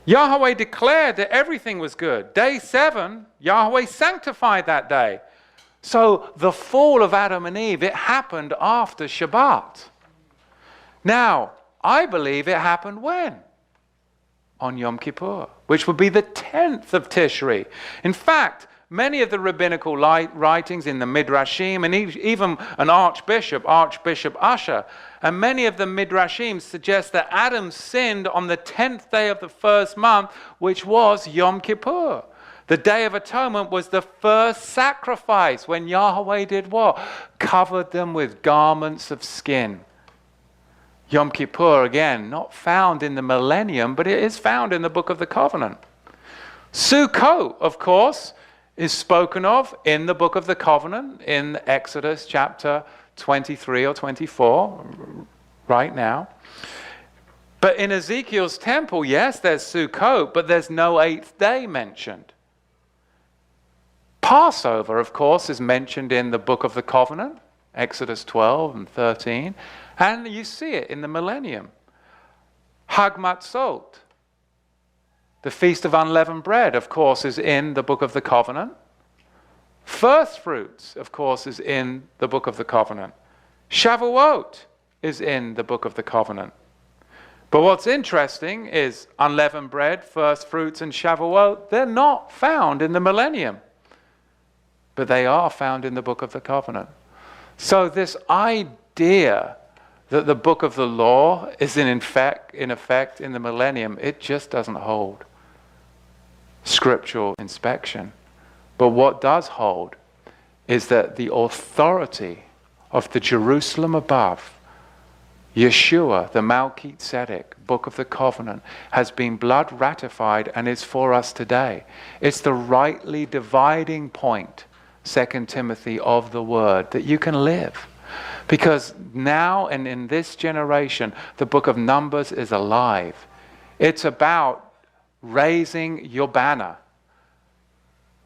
Yahweh declared that everything was good. Day 7, Yahweh sanctified that day. So the fall of Adam and Eve, it happened after Shabbat. Now, I believe it happened when? On Yom Kippur, which would be the 10th of Tishri. In fact, many of the rabbinical writings in the Midrashim, and even an Archbishop Uzzah, and many of the Midrashim suggest that Adam sinned on the 10th day of the first month, which was Yom Kippur. The Day of Atonement was the first sacrifice when Yahweh did what? Covered them with garments of skin. Yom Kippur, again, not found in the Millennium, but it is found in the Book of the Covenant. Sukkot, of course, is spoken of in the Book of the Covenant in Exodus chapter 23 or 24, right now. But in Ezekiel's temple, yes, there's Sukkot, but there's no 8th day mentioned. Passover, of course, is mentioned in the Book of the Covenant, Exodus 12 and 13, and you see it in the Millennium. Hag Matzot, the Feast of Unleavened Bread, of course, is in the Book of the Covenant. First fruits, of course, is in the Book of the Covenant. Shavuot is in the Book of the Covenant. But what's interesting is unleavened bread, first fruits, and Shavuot, they're not found in the Millennium. But they are found in the Book of the Covenant. So this idea that the Book of the Law is in effect in the Millennium, it just doesn't hold scriptural inspection. But what does hold is that the authority of the Jerusalem above, Yeshua, the Melchizedek, Book of the Covenant, has been blood ratified and is for us today. It's the rightly dividing point, 2 Timothy, of the Word, that you can live. Because now and in this generation, the book of Numbers is alive. It's about raising your banner,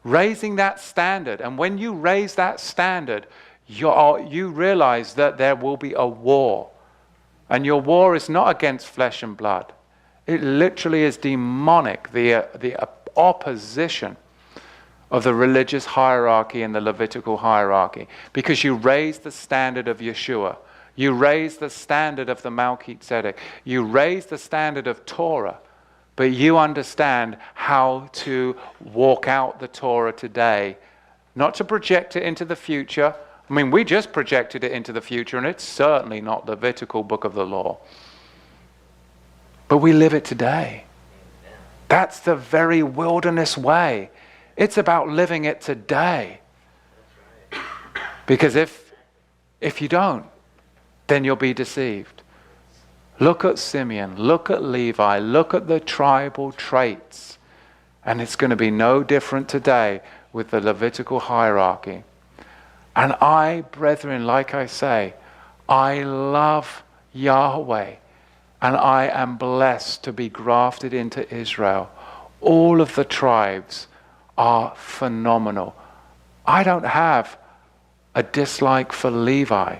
raising that standard. And when you raise that standard, you realize that there will be a war. And your war is not against flesh and blood. It literally is demonic, the opposition of the religious hierarchy and the Levitical hierarchy, because you raise the standard of Yeshua, you raise the standard of the Melchizedek, you raise the standard of Torah, but you understand how to walk out the Torah today, not to project it into the future. I mean, we just projected it into the future, and it's certainly not the Levitical book of the law. But we live it today. That's the very wilderness way. It's about living it today. Because if you don't, then you'll be deceived. Look at Simeon, look at Levi, look at the tribal traits. And it's going to be no different today with the Levitical hierarchy. And I, brethren, like I say, I love Yahweh. And I am blessed to be grafted into Israel. All of the tribes are phenomenal. I don't have a dislike for Levi.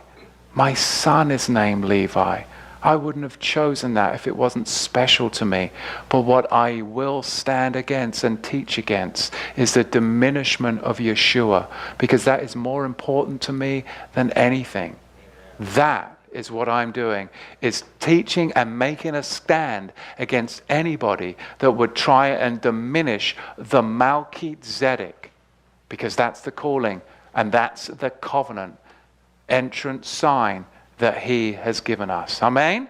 My son is named Levi. I wouldn't have chosen that if it wasn't special to me. But what I will stand against and teach against is the diminishment of Yeshua, because that is more important to me than anything. That is what I'm doing, is teaching and making a stand against anybody that would try and diminish the Melchizedek, because that's the calling and that's the covenant entrance sign that he has given us. Amen?